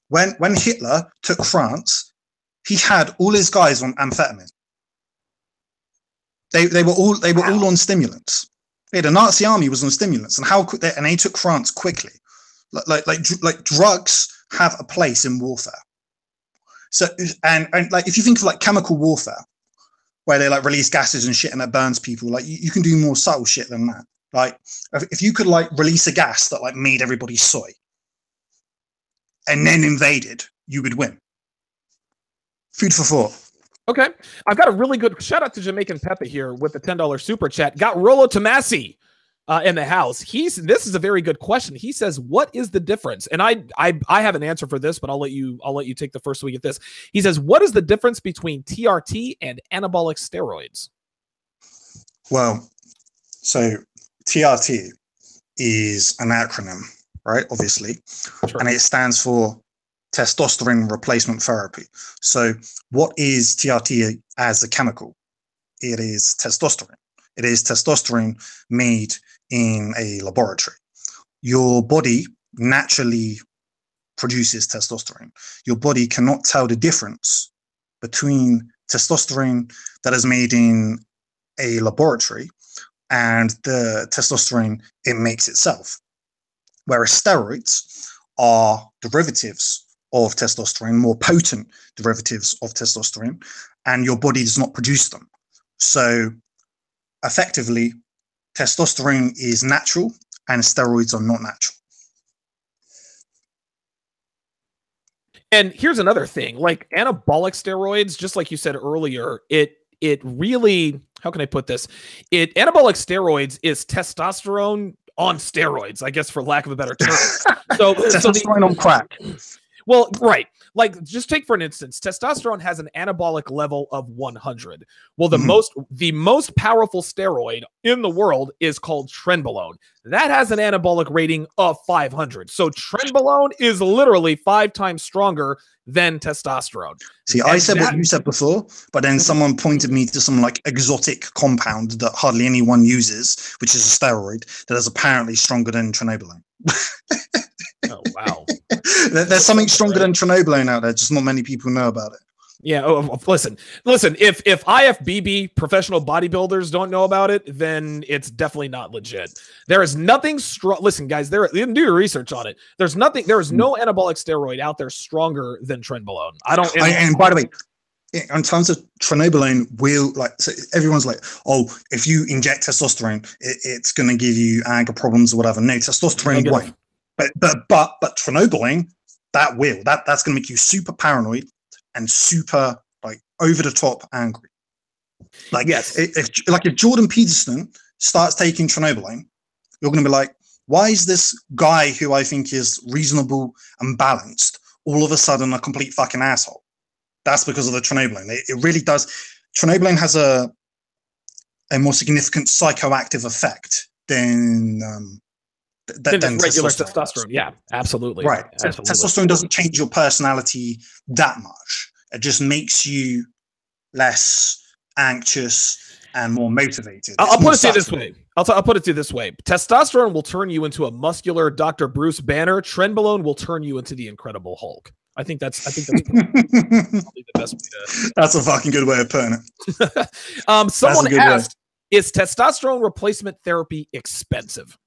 when Hitler took France, he had all his guys on amphetamine. They were all on stimulants. The Nazi army was on stimulants, and they took France quickly. Like drugs have a place in warfare. So and like, if you think of like chemical warfare, where they like release gases and shit and it burns people, like you can do more subtle shit than that. Like, if you could like release a gas that like made everybody soy and then invaded, you would win. Food for thought. Okay. I've got a really good shout out to Jamaican Pepe here with the $10 super chat. Got Rollo Tomasi in the house. This is a very good question. He says, what is the difference? And I have an answer for this, but I'll let you take the first swing at this. He says, what is the difference between TRT and anabolic steroids? Well, so TRT is an acronym, right? Obviously. Sure. And it stands for Testosterone Replacement Therapy. So what is TRT as a chemical? It is testosterone. It is testosterone made in a laboratory. Your body naturally produces testosterone. Your body cannot tell the difference between testosterone that is made in a laboratory and the testosterone it makes itself. Whereas steroids are derivatives of testosterone, more potent derivatives of testosterone, and your body does not produce them. So effectively, testosterone is natural and steroids are not natural. And here's another thing, like anabolic steroids, just like you said earlier, it really, how can I put this? Anabolic steroids is testosterone on steroids, I guess, for lack of a better term. So testosterone on crack. Well, right. Like, just take for an instance, testosterone has an anabolic level of 100. Well, the most powerful steroid in the world is called trenbolone. That has an anabolic rating of 500. So trenbolone is literally 5 times stronger than testosterone. See, I said what you said before, but then someone pointed me to some like exotic compound that hardly anyone uses, which is a steroid that is apparently stronger than trenbolone. Oh, wow. There's something stronger than trenbolone out there, just not many people know about it. Yeah. Listen. If IFBB professional bodybuilders don't know about it, then it's definitely not legit. There is nothing strong. Listen, guys, you can do your research on it. There is no anabolic steroid out there stronger than trenbolone. And by the way, in terms of trenbolone, so everyone's like, oh, if you inject testosterone, it's going to give you anger problems or whatever. No, testosterone won't. But trenbolone, that's going to make you super paranoid and super like over the top angry. Like, yes, if Jordan Peterson starts taking trenbolone, you're going to be like, why is this guy who I think is reasonable and balanced all of a sudden a complete fucking asshole? That's because of the trenbolone. It really does. Trenbolone has a more significant psychoactive effect than regular testosterone. Yeah, absolutely. Right. Absolutely. Testosterone doesn't change your personality that much. It just makes you less anxious and more motivated. I'll put it to you this way. I'll put it to you this way. Testosterone will turn you into a muscular Dr. Bruce Banner. Trenbolone will turn you into the Incredible Hulk. I think that's probably the best way to. That's a fucking good way of putting it. Someone asked, is testosterone replacement therapy expensive?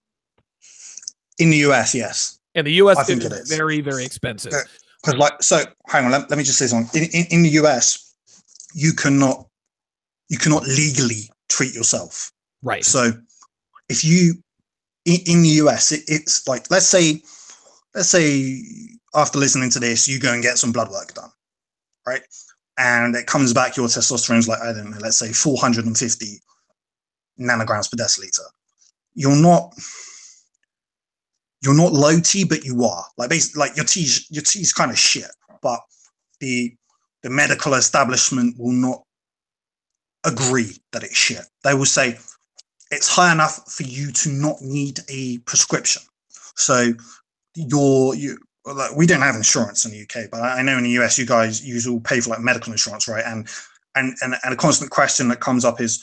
In the US, yes. In the US, it is very, very expensive. Because hang on, let me just say something. In the US, you cannot legally treat yourself. Right. So if you in the US, it's like, let's say let's say after listening to this, you go and get some blood work done, right? And it comes back, your testosterone is like, I don't know, let's say 450 nanograms per deciliter. You're not low T, but you are. Like basically, like your T's kind of shit, but the medical establishment will not agree that it's shit. They will say it's high enough for you to not need a prescription. So like, we don't have insurance in the UK, but I know in the US you guys usually pay for like medical insurance, right? And a constant question that comes up is,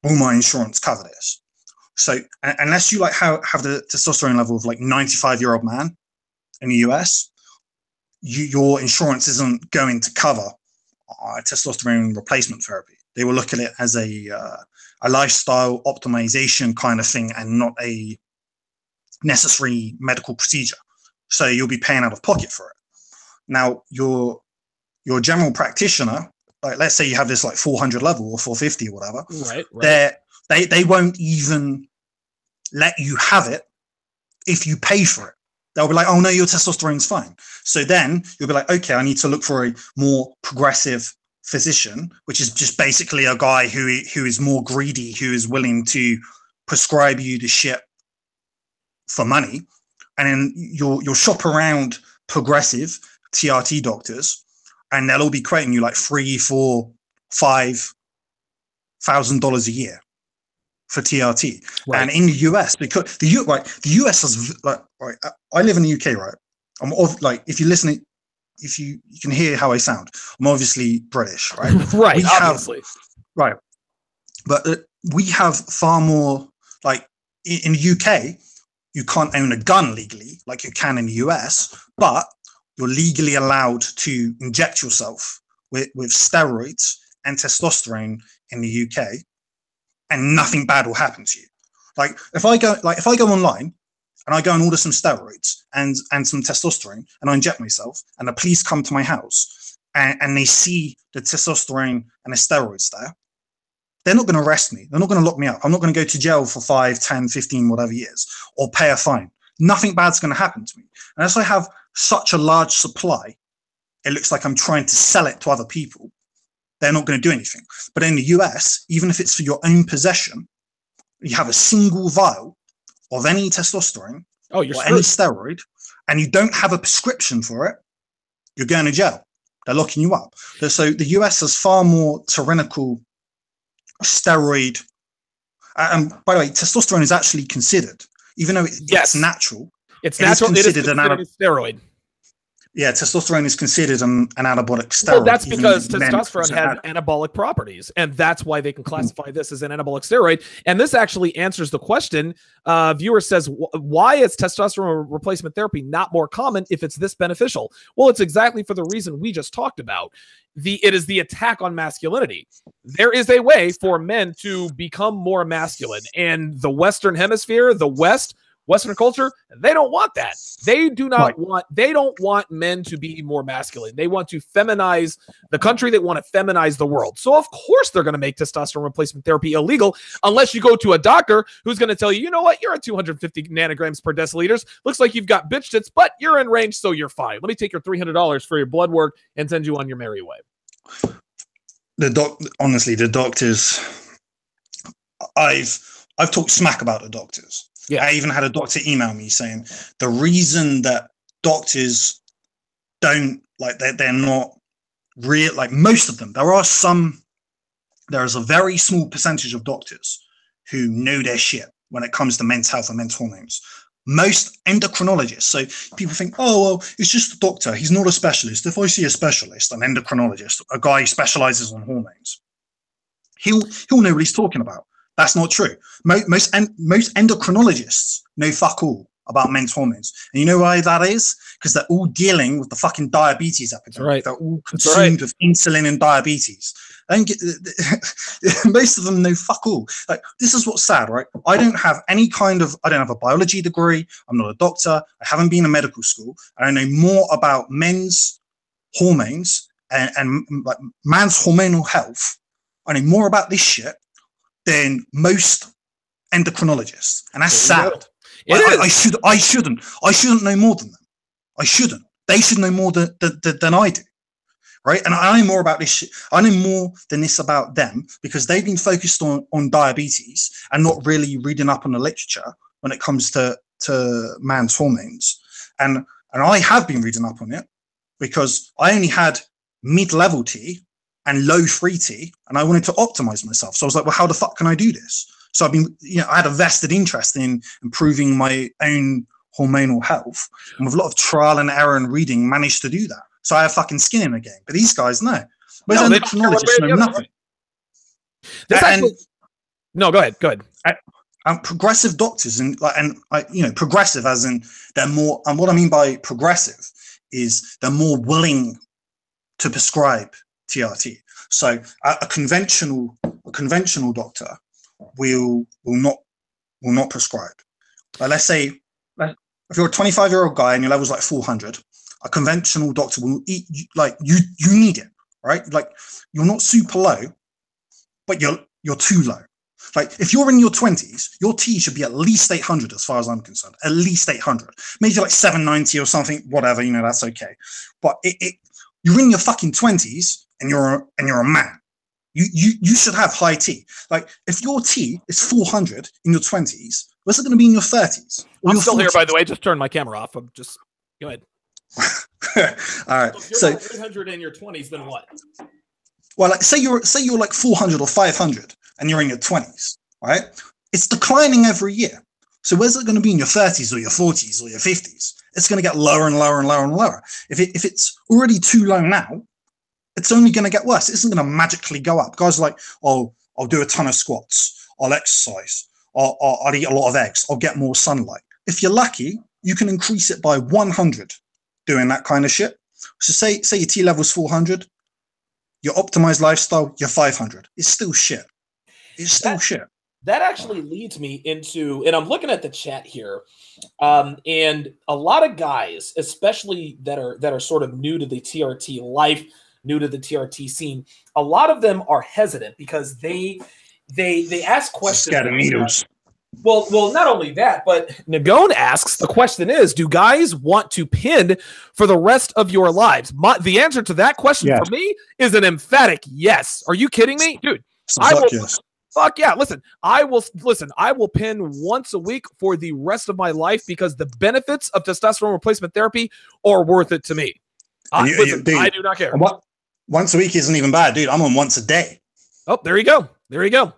will my insurance cover this? So unless you like have the testosterone level of like 95-year-old man in the US, your insurance isn't going to cover testosterone replacement therapy. They will look at it as a lifestyle optimization kind of thing and not a necessary medical procedure. So you'll be paying out of pocket for it. Now, your general practitioner, like let's say you have this like 400 level or 450 or whatever, right. They won't even let you have it if you pay for it. They'll be like, oh no, your testosterone's fine. So then you'll be like, okay, I need to look for a more progressive physician, which is just basically a guy who is more greedy, who is willing to prescribe you the shit for money. And then you'll shop around progressive TRT doctors, and they'll all be quoting you like $3,000, $4,000, $5,000 a year for TRT. Right. And in the US, because the US has like, right, I live in the UK, right? I'm like, if you listen, if you can hear how I sound, I'm obviously British, right? Right, obviously. Right. But we have far more, like in the UK, you can't own a gun legally like you can in the US, but you're legally allowed to inject yourself with steroids and testosterone in the UK, and nothing bad will happen to you. Like if I go online and I go and order some steroids and some testosterone and I inject myself, and the police come to my house and they see the testosterone and the steroids there, they're not going to arrest me. They're not going to lock me up. I'm not going to go to jail for 5, 10, 15, whatever years, or pay a fine. Nothing bad's going to happen to me. Unless I have such a large supply, it looks like I'm trying to sell it to other people. They're not going to do anything. But in the US, even if it's for your own possession, you have a single vial of any testosterone or any steroid, and you don't have a prescription for it, you're going to jail. They're locking you up. So the US has far more tyrannical steroid. And by the way, testosterone is actually considered, even though it's natural. It's natural. It is considered a steroid. Yeah, testosterone is considered an anabolic steroid. Well, that's because testosterone has anabolic properties, and that's why they can classify this as an anabolic steroid. And this actually answers the question. Viewer says, why is testosterone replacement therapy not more common if it's this beneficial? Well, it's exactly for the reason we just talked about. It is the attack on masculinity. There is a way for men to become more masculine, and the Western Hemisphere, the Western culture, they don't want that. They do not they don't want men to be more masculine. They want to feminize the country. They want to feminize the world. So of course they're going to make testosterone replacement therapy illegal unless you go to a doctor who's going to tell you, you know what, you're at 250 nanograms per deciliters. Looks like you've got bitch tits, but you're in range, so you're fine. Let me take your $300 for your blood work and send you on your merry way. Honestly, the doctors, I've talked smack about the doctors. Yeah. I even had a doctor email me saying the reason that doctors don't they're not real, like most of them. There is a very small percentage of doctors who know their shit when it comes to men's health and men's hormones. Most endocrinologists. So people think, oh, well, it's just a doctor. He's not a specialist. If I see a specialist, an endocrinologist, a guy who specializes on hormones, he'll know what he's talking about. That's not true. Most endocrinologists know fuck all about men's hormones. And you know why that is? Because they're all dealing with the fucking diabetes epidemic. Right. They're all consumed with insulin and diabetes. Most of them know fuck all. Like, this is what's sad, right? I don't have a biology degree. I'm not a doctor. I haven't been in medical school. I know more about men's hormones and like man's hormonal health. I know more about this shit than most endocrinologists, and that's sad. I shouldn't know more than them. I shouldn't. They should know more than I do. Right. And I know more about this shit. I know more than this about them because they've been focused on diabetes and not really reading up on the literature when it comes to man's hormones. And I have been reading up on it because I only had mid-level T and low free T, and I wanted to optimize myself. So I was like, well, how the fuck can I do this? So I've been, I had a vested interest in improving my own hormonal health. And with a lot of trial and error and reading, managed to do that. So I have fucking skin in the game. But these guys, no. But endocrinologists know nothing. No, go ahead. Go ahead. And progressive doctors progressive as in they're more. And what I mean by progressive is they're more willing to prescribe TRT. So a conventional doctor will not prescribe. Let's say if you're a 25-year-old guy and your level's like 400. A conventional doctor will eat like you need it, right? Like you're not super low, but you're too low. Like if you're in your 20s, your T should be at least 800 as far as I'm concerned. At least 800. Maybe like 790 or something, whatever, that's okay. But you're in your fucking 20s and you're a man. You should have high T. Like if your T is 400 in your 20s, what's it going to be in your 30s? I'm still 40s? Here, by the way. Just turn my camera off. I'm just go ahead. All right. So if you're 800 in your 20s, then what? Well, like say you're like 400 or 500 and you're in your 20s, right? It's declining every year. So where's it going to be in your 30s or your 40s or your 50s? It's going to get lower and lower and lower and lower. If it's already too low now, it's only going to get worse. It isn't going to magically go up. Guys are like, oh, I'll do a ton of squats. I'll exercise. I'll eat a lot of eggs. I'll get more sunlight. If you're lucky, you can increase it by 100 doing that kind of shit. So say your T level's 400, your optimized lifestyle, you're 500. It's still shit. It's still shit. That actually leads me into, and I'm looking at the chat here, and a lot of guys, especially that are sort of new to the TRT life, new to the TRT scene, a lot of them are hesitant because they ask questions. Scared of needles. Well, not only that, but Nagone asks, the question is, do guys want to pin for the rest of your lives? The answer to that question for me is an emphatic yes. Are you kidding me? Dude, fuck yeah. Listen, I will pin once a week for the rest of my life because the benefits of testosterone replacement therapy are worth it to me. Dude, I do not care. Once a week isn't even bad, dude. I'm on once a day. Oh, there you go. There you go.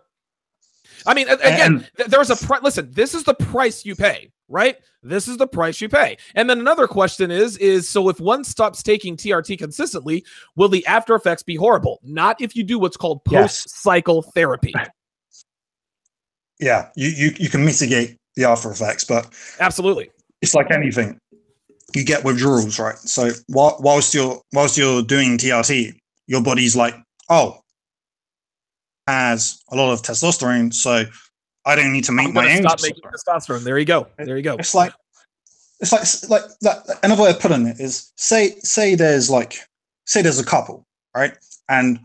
I mean, again, there's a price. Listen, this is the price you pay, right? This is the price you pay. And then another question is so if one stops taking TRT consistently, will the after effects be horrible? Not if you do what's called post-cycle therapy. Yeah, you can mitigate the after effects, but absolutely, it's like anything. You get withdrawals, right? So whilst you're doing TRT, your body's like, oh, has a lot of testosterone, so I don't need to make my own testosterone. There you go. There you go. It's like that. Another way of putting it is say there's a couple, right? And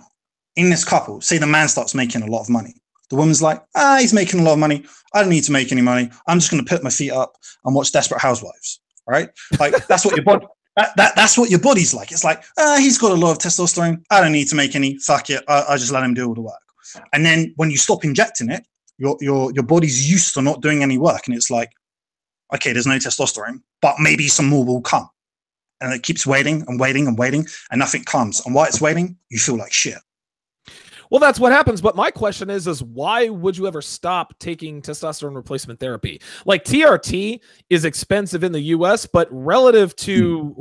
in this couple, say the man starts making a lot of money. The woman's like, he's making a lot of money. I don't need to make any money. I'm just going to put my feet up and watch Desperate Housewives, right? Like that's what your body. That's what your body's like. It's like, he's got a lot of testosterone. I don't need to make any. Fuck it. I just let him do all the work. And then when you stop injecting it, your body's used to not doing any work, and it's like, okay, there's no testosterone, but maybe some more will come, and it keeps waiting and waiting and waiting, and nothing comes. And while it's waiting, you feel like shit. Well, that's what happens. But my question is why would you ever stop taking testosterone replacement therapy? Like TRT is expensive in the US, but relative to,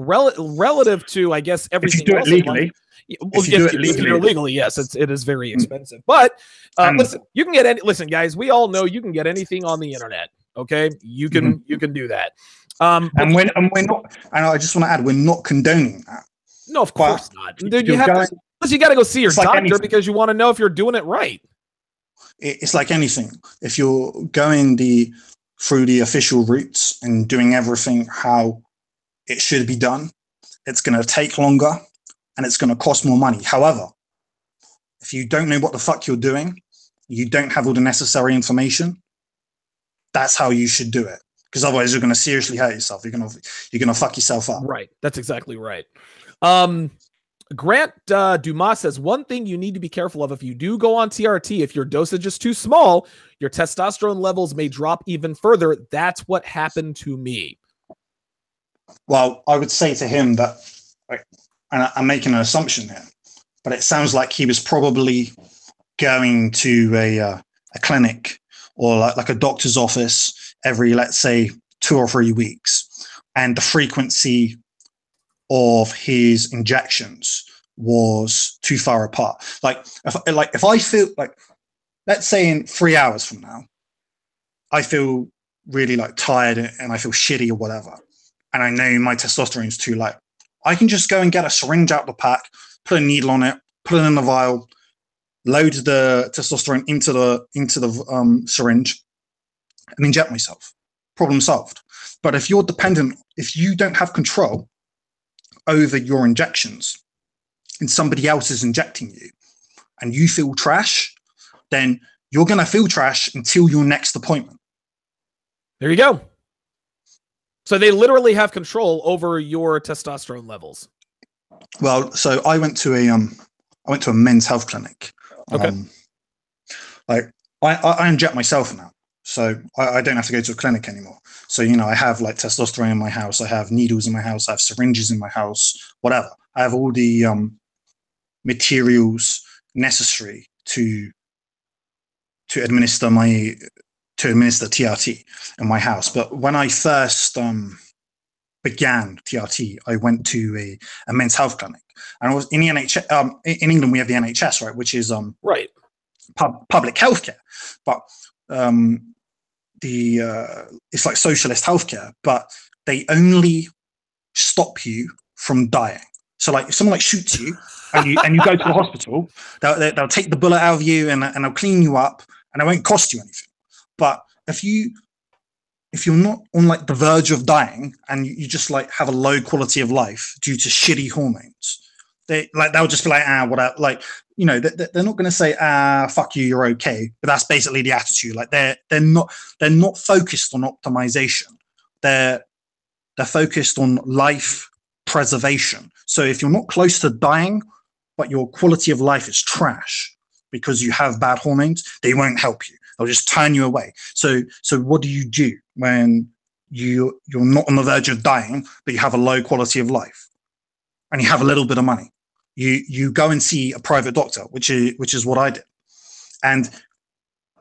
I guess, everything if you do it legally. If you do it legally, yes, it is very expensive. But listen, you can get listen, guys, we all know you can get anything on the internet. Okay, you can do that. And we're not. And I just want to add, we're not condoning that. No, of course not. Dude, you got to go see your doctor because you want to know if you're doing it right. It's like anything. If you're going through the official routes and doing everything how it should be done, it's going to take longer and it's going to cost more money. However, if you don't know what the fuck you're doing, you don't have all the necessary information, that's how you should do it. because otherwise you're going to seriously hurt yourself. You're going to fuck yourself up. Right. That's exactly right. Grant Dumas says, one thing you need to be careful of if you do go on TRT, if your dosage is too small, your testosterone levels may drop even further. That's what happened to me. Well, I would say to him that, and I'm making an assumption here, but it sounds like he was probably going to a clinic or like a doctor's office every, let's say, 2 or 3 weeks, and the frequency of his injections was too far apart. If I feel like, let's say in 3 hours from now, I feel really like tired and I feel shitty or whatever, and I know my testosterone is too low, I can just go and get a syringe out the pack, put a needle on it, put it in the vial, load the testosterone into the syringe, and inject myself. Problem solved. But if you're dependent, if you don't have control over your injections and somebody else is injecting you and you feel trash, then you're going to feel trash until your next appointment. There you go. So they literally have control over your testosterone levels. Well, so I went to a men's health clinic. Okay. I inject myself now, so I don't have to go to a clinic anymore. So, I have like testosterone in my house. I have needles in my house. I have syringes in my house, whatever. I have all the materials necessary to administer TRT in my house. But when I first began TRT, I went to a men's health clinic, and I was in the NHS. In England, we have the NHS, right, which is right, public healthcare, but it's like socialist healthcare, but they only stop you from dying. So, like, if someone like shoots you and you go to the hospital, they'll take the bullet out of you and they'll clean you up, and it won't cost you anything. But if you're not on like the verge of dying and you just like have a low quality of life due to shitty hormones, they'll just be like, whatever. Like, they're not going to say, fuck you, you're okay. But that's basically the attitude. Like they're not focused on optimization. They're focused on life preservation. So if you're not close to dying, but your quality of life is trash because you have bad hormones, they won't help you. They'll just turn you away. So what do you do when you're not on the verge of dying, but you have a low quality of life and you have a little bit of money? You go and see a private doctor, which is what I did. And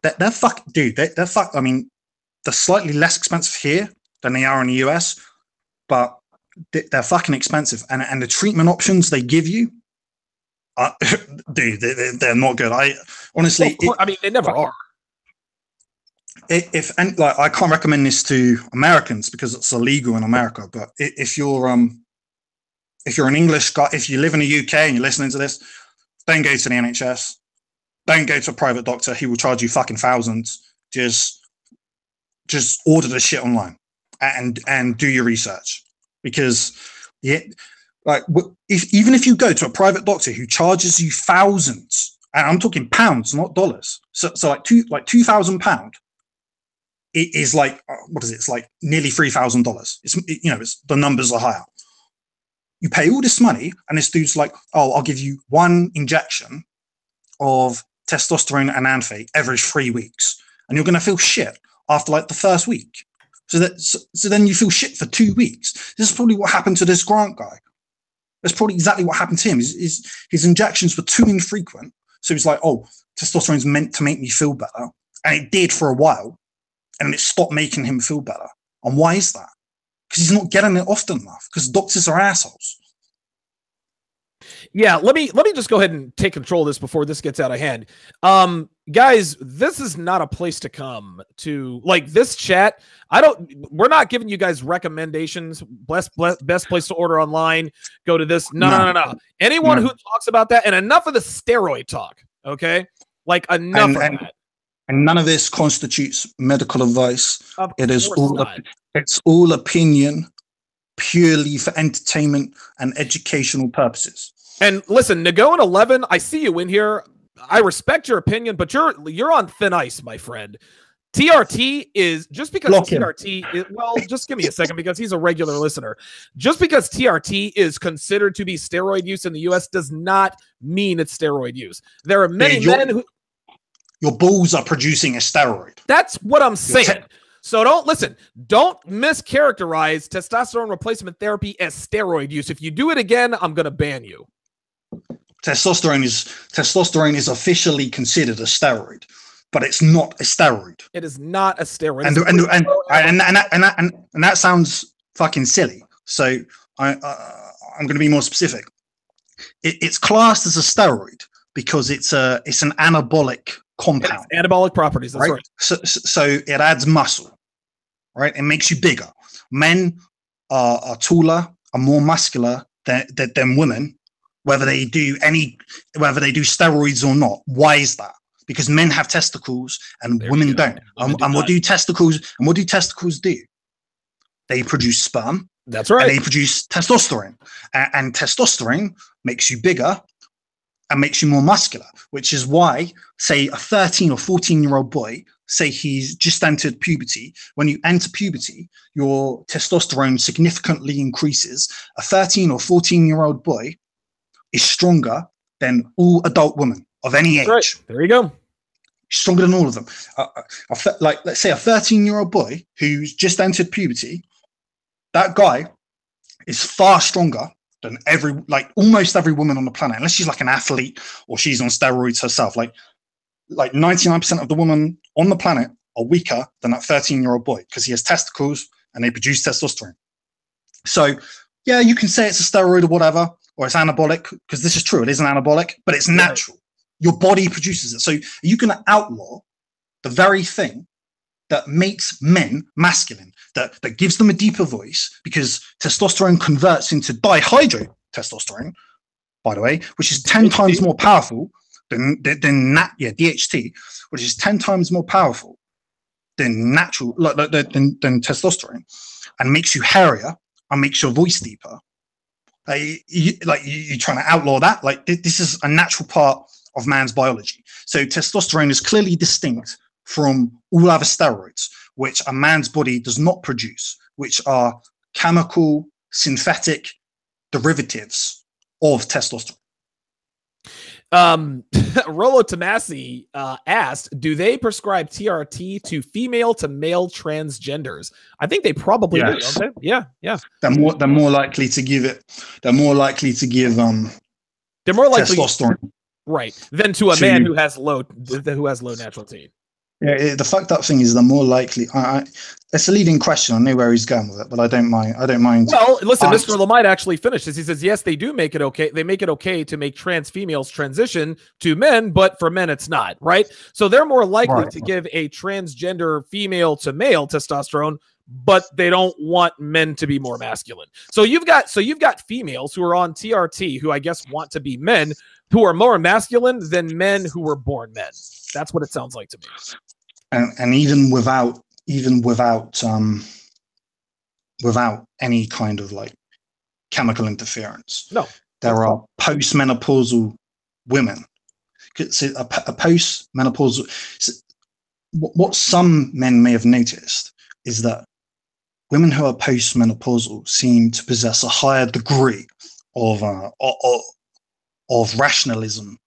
they're fuck. I mean, they're slightly less expensive here than they are in the US, but they're fucking expensive. And the treatment options they give you, they're not good. I honestly, they never are. I can't recommend this to Americans because it's illegal in America. But if you're an English guy, if you live in the UK and you're listening to this, don't go to the NHS. Don't go to a private doctor. He will charge you fucking thousands. Just order the shit online and do your research, because even if you go to a private doctor who charges you thousands, and I'm talking pounds, not dollars. So like £2,000. It is like, what is it? It's like nearly $3,000. It's the numbers are higher. You pay all this money, and this dude's like, "Oh, I'll give you one injection of testosterone and anphe every 3 weeks, and you're going to feel shit after like the first week." So then you feel shit for 2 weeks. This is probably what happened to this Grant guy. That's probably exactly what happened to him. His injections were too infrequent, so he's like, "Oh, testosterone's meant to make me feel better," and it did for a while. And it stopped making him feel better. And why is that? Because he's not getting it often enough. Because doctors are assholes. Yeah, let me just go ahead and take control of this before this gets out of hand. Guys, this is not a place to come to, like, this chat. We're not giving you guys recommendations. Best place to order online. Go to this. No. Anyone who talks about that, and enough of the steroid talk. Okay, like enough of that. And none of this constitutes medical advice. It's all opinion, purely for entertainment and educational purposes. And listen, Nago and 11, I see you in here. I respect your opinion, but you're on thin ice, my friend. TRT is just because Block TRT is, well, just give me a second because he's a regular listener. Just because TRT is considered to be steroid use in the US does not mean it's steroid use. There are many men who... Your balls are producing a steroid. That's what I'm saying. So don't mischaracterize testosterone replacement therapy as steroid use. If you do it again, I'm going to ban you. Testosterone is officially considered a steroid, but it's not a steroid. It is not a steroid. And that sounds fucking silly. So I'm going to be more specific. It's classed as a steroid because it's an anabolic compound. It's anabolic properties. That's right. So it adds muscle, right? It makes you bigger. Men are taller, are more muscular than women. Whether they do steroids or not. Why is that? Because men have testicles and women don't. And what do testicles do? They produce sperm. That's right. And they produce testosterone. And testosterone makes you bigger and makes you more muscular, which is why, say, a 13 or 14-year-old boy, say he's just entered puberty. When you enter puberty, your testosterone significantly increases. A 13 or 14-year-old boy is stronger than all adult women of any age. Right. There you go. Stronger than all of them. Like, let's say a 13-year-old boy who's just entered puberty, that guy is far stronger than almost every woman on the planet, unless she's like an athlete or she's on steroids herself. Like 99% of the women on the planet are weaker than that 13-year-old boy because he has testicles and they produce testosterone. So, yeah, you can say it's a steroid or whatever, or it's anabolic, because this is true. It is an anabolic, but it's natural. Your body produces it. So you can outlaw the very thing that makes men masculine, that gives them a deeper voice, because testosterone converts into dihydrotestosterone, by the way, which is 10 times more powerful than DHT, which is 10 times more powerful than natural, than testosterone, and makes you hairier and makes your voice deeper. You're trying to outlaw that? Like, this is a natural part of man's biology. So testosterone is clearly distinct from all other steroids, which a man's body does not produce, which are chemical synthetic derivatives of testosterone. Rolo Tomasi asked, do they prescribe TRT to female to male transgenders? I think they probably do, don't they? Yeah. They're more likely to give testosterone. Right. Than to a man who has low natural T. Yeah, the fucked up thing is they're more likely. It's a leading question. I know where he's going with it, but I don't mind. Well, listen, Mr. Lamite actually finished this. He says, yes, they do make it okay. They make it okay to make trans females transition to men, but for men, it's not, right? So they're more likely to give a transgender female to male testosterone, but they don't want men to be more masculine. So you've got females who are on TRT who I guess want to be men who are more masculine than men who were born men. That's what it sounds like to me. And even without any kind of like chemical interference, there are postmenopausal women. So a postmenopausal. So what some men may have noticed is that women who are postmenopausal seem to possess a higher degree of rationalism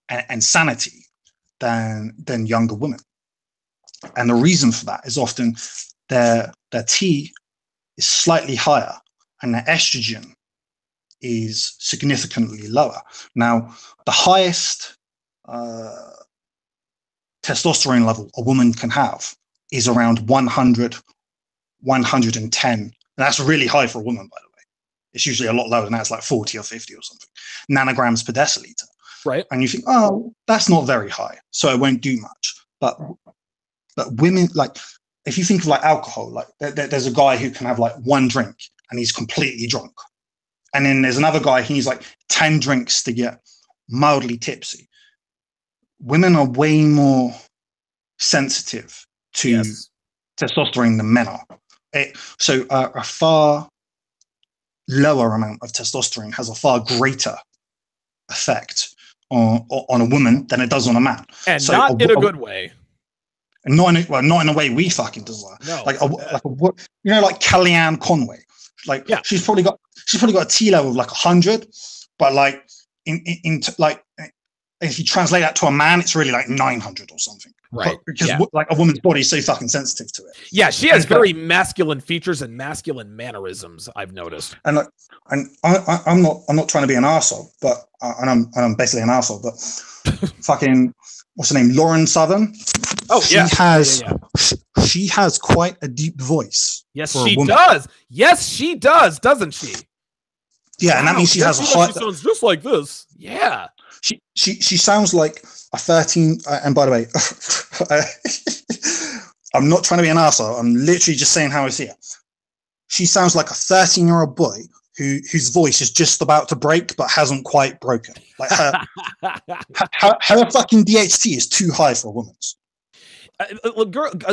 and sanity than younger women. And the reason for that is often their T is slightly higher and their estrogen is significantly lower. Now, the highest testosterone level a woman can have is around 100, 110. And that's really high for a woman, by the way. It's usually a lot lower than that. It's like 40 or 50 or something. Nanograms per deciliter. Right. And you think, oh, that's not very high, so it won't do much. But women, like, if you think of like alcohol, like there's a guy who can have like one drink and he's completely drunk. And then there's another guy, he needs like 10 drinks to get mildly tipsy. Women are way more sensitive to testosterone than men are. So a far lower amount of testosterone has a far greater effect on a woman than it does on a man. And so not in a good way. and not in a way we fucking desire. No, like like Kellyanne Conway. Like she's probably got a T level of like 100, but like in like if you translate that to a man, it's really like 900 or something. Right. Because like a woman's body is so fucking sensitive to it. Yeah, she has very masculine features and masculine mannerisms, I've noticed. And like, and I'm not trying to be an arsehole, but I'm basically an arsehole, but fucking what's her name? Lauren Southern. Oh, she has quite a deep voice. Yes, she does. Yes, she does, doesn't she? Yeah, and that means she has a high. She sounds just like this. Yeah. She sounds like a 13. And by the way, I'm not trying to be an arsehole. I'm literally just saying how I see it. She sounds like a 13-year-old boy whose voice is just about to break but hasn't quite broken. Like her fucking DHT is too high for a woman's.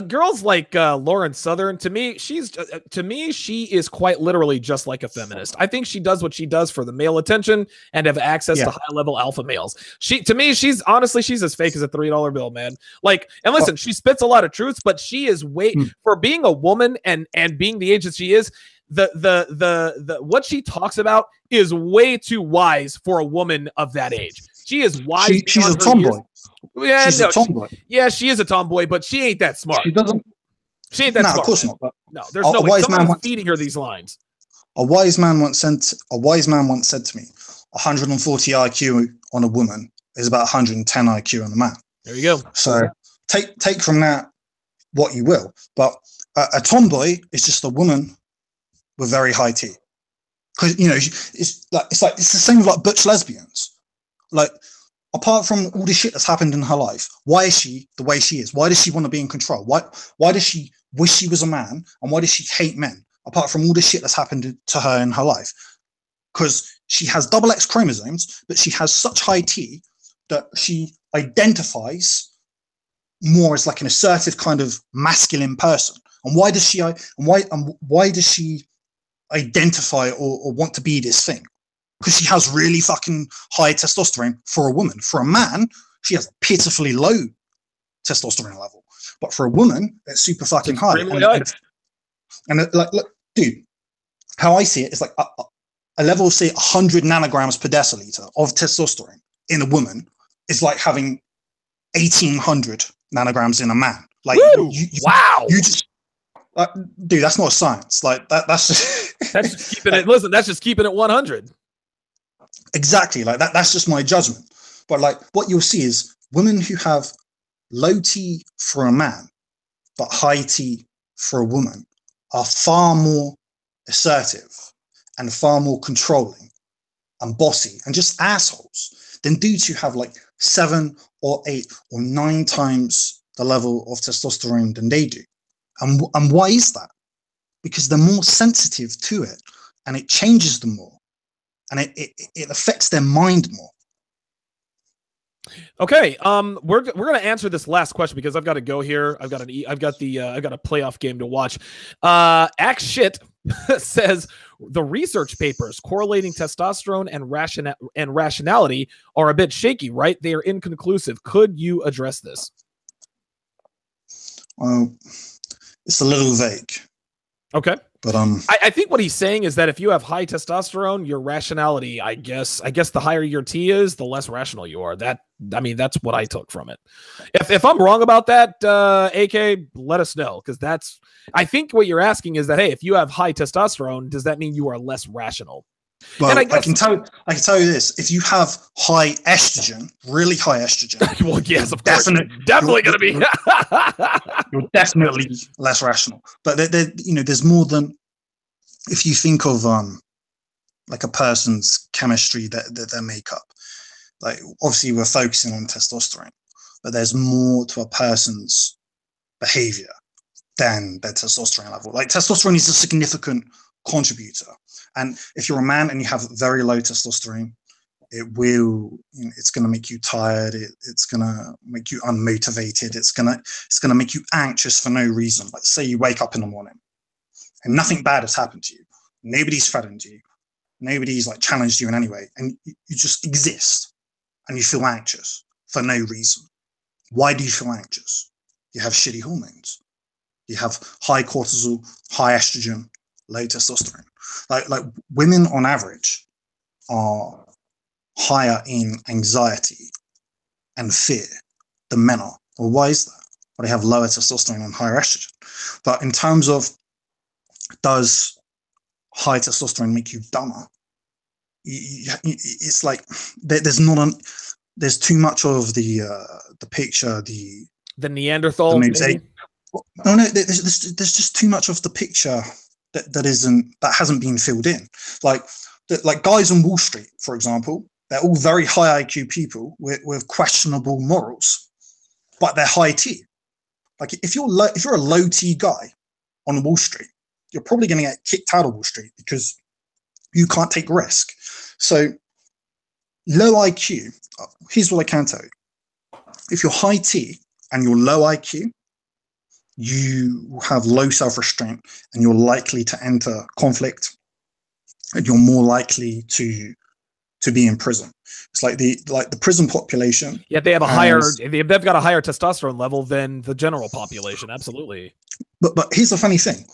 Girls like Lauren Southern, to me, she is quite literally just like a feminist. I think she does what she does for the male attention and have access to high level alpha males. To me, she's as fake as a $3 bill, man. Like, and listen, she spits a lot of truths, but she is for being a woman and being the age that she is. The what she talks about is way too wise for a woman of that age. She is wise. She's a tomboy. Yeah, she's a tomboy. She is a tomboy, but she ain't that smart. She ain't that smart. Of course not. No, there's no way. Someone's feeding her these lines. A wise man once said to me, 140 IQ on a woman is about 110 IQ on a man. There you go. So take from that what you will. But a tomboy is just a woman with very high T. Because it's the same with like butch lesbians. Like, apart from all the shit that's happened in her life, why is she the way she is? Why does she want to be in control? Why does she wish she was a man? And why does she hate men? Apart from all the shit that's happened to her in her life. Because she has double X chromosomes, but she has such high T that she identifies more as like an assertive kind of masculine person. And why does she identify or want to be this thing? Because she has really fucking high testosterone for a woman. For a man, she has a pitifully low testosterone level. But for a woman, it's super fucking high. And like, look, dude, how I see it is like a level of, say, 100 nanograms per deciliter of testosterone in a woman is like having 1,800 nanograms in a man. Like, wow. You just, dude, that's not science. Like, that's just... that's just keeping it, listen, that's just keeping it 100. Exactly, like that's just my judgment. But like what you'll see is women who have low T for a man but high T for a woman are far more assertive and far more controlling and bossy and just assholes than dudes who have like 7 or 8 or 9 times the level of testosterone than they do. And why is that? Because they're more sensitive to it and it changes them more. And it affects their mind more. Okay, we're gonna answer this last question because I've got to go here. I've got a playoff game to watch. Axe Shit says the research papers correlating testosterone and rationality are a bit shaky, right? They are inconclusive. Could you address this? It's a little vague. Okay. But I think what he's saying is that if you have high testosterone, your rationality, I guess the higher your T is, the less rational you are. That's what I took from it. If I'm wrong about that, AK, let us know, because I think what you're asking is that, hey, if you have high testosterone, does that mean you are less rational? Well, I can tell you this: if you have high estrogen, really high estrogen, well, yes, of course, definitely going to be. You're definitely less rational. But there's more than, if you think of like a person's chemistry, their makeup. Like, obviously, we're focusing on testosterone, but there's more to a person's behavior than their testosterone level. Like, testosterone is a significant contributor. And if you're a man and you have very low testosterone, it's going to make you tired. It's going to make you unmotivated. It's going to make you anxious for no reason. Like, say you wake up in the morning and nothing bad has happened to you. Nobody's threatened you. Nobody's like challenged you in any way. And you just exist and you feel anxious for no reason. Why do you feel anxious? you have shitty hormones. You have high cortisol, high estrogen, low testosterone. Like women on average are higher in anxiety and fear than men are. Well, why is that? Well, they have lower testosterone and higher estrogen. But in terms of, does high testosterone make you dumber? It's like there's too much of the picture, the Neanderthal. No, there's just too much of the picture that hasn't been filled in. Like guys on Wall Street, for example, they're all very high IQ people with questionable morals, but they're high T. Like if you're a low T guy on Wall Street, you're probably going to get kicked out of Wall Street because you can't take risk. So low IQ, here's what I can tell you. If you're high T and you're low IQ, you have low self-restraint and you're likely to enter conflict and you're more likely to be in prison. It's like the prison population. Yeah, they have they've got a higher testosterone level than the general population. Absolutely. But here's the funny thing.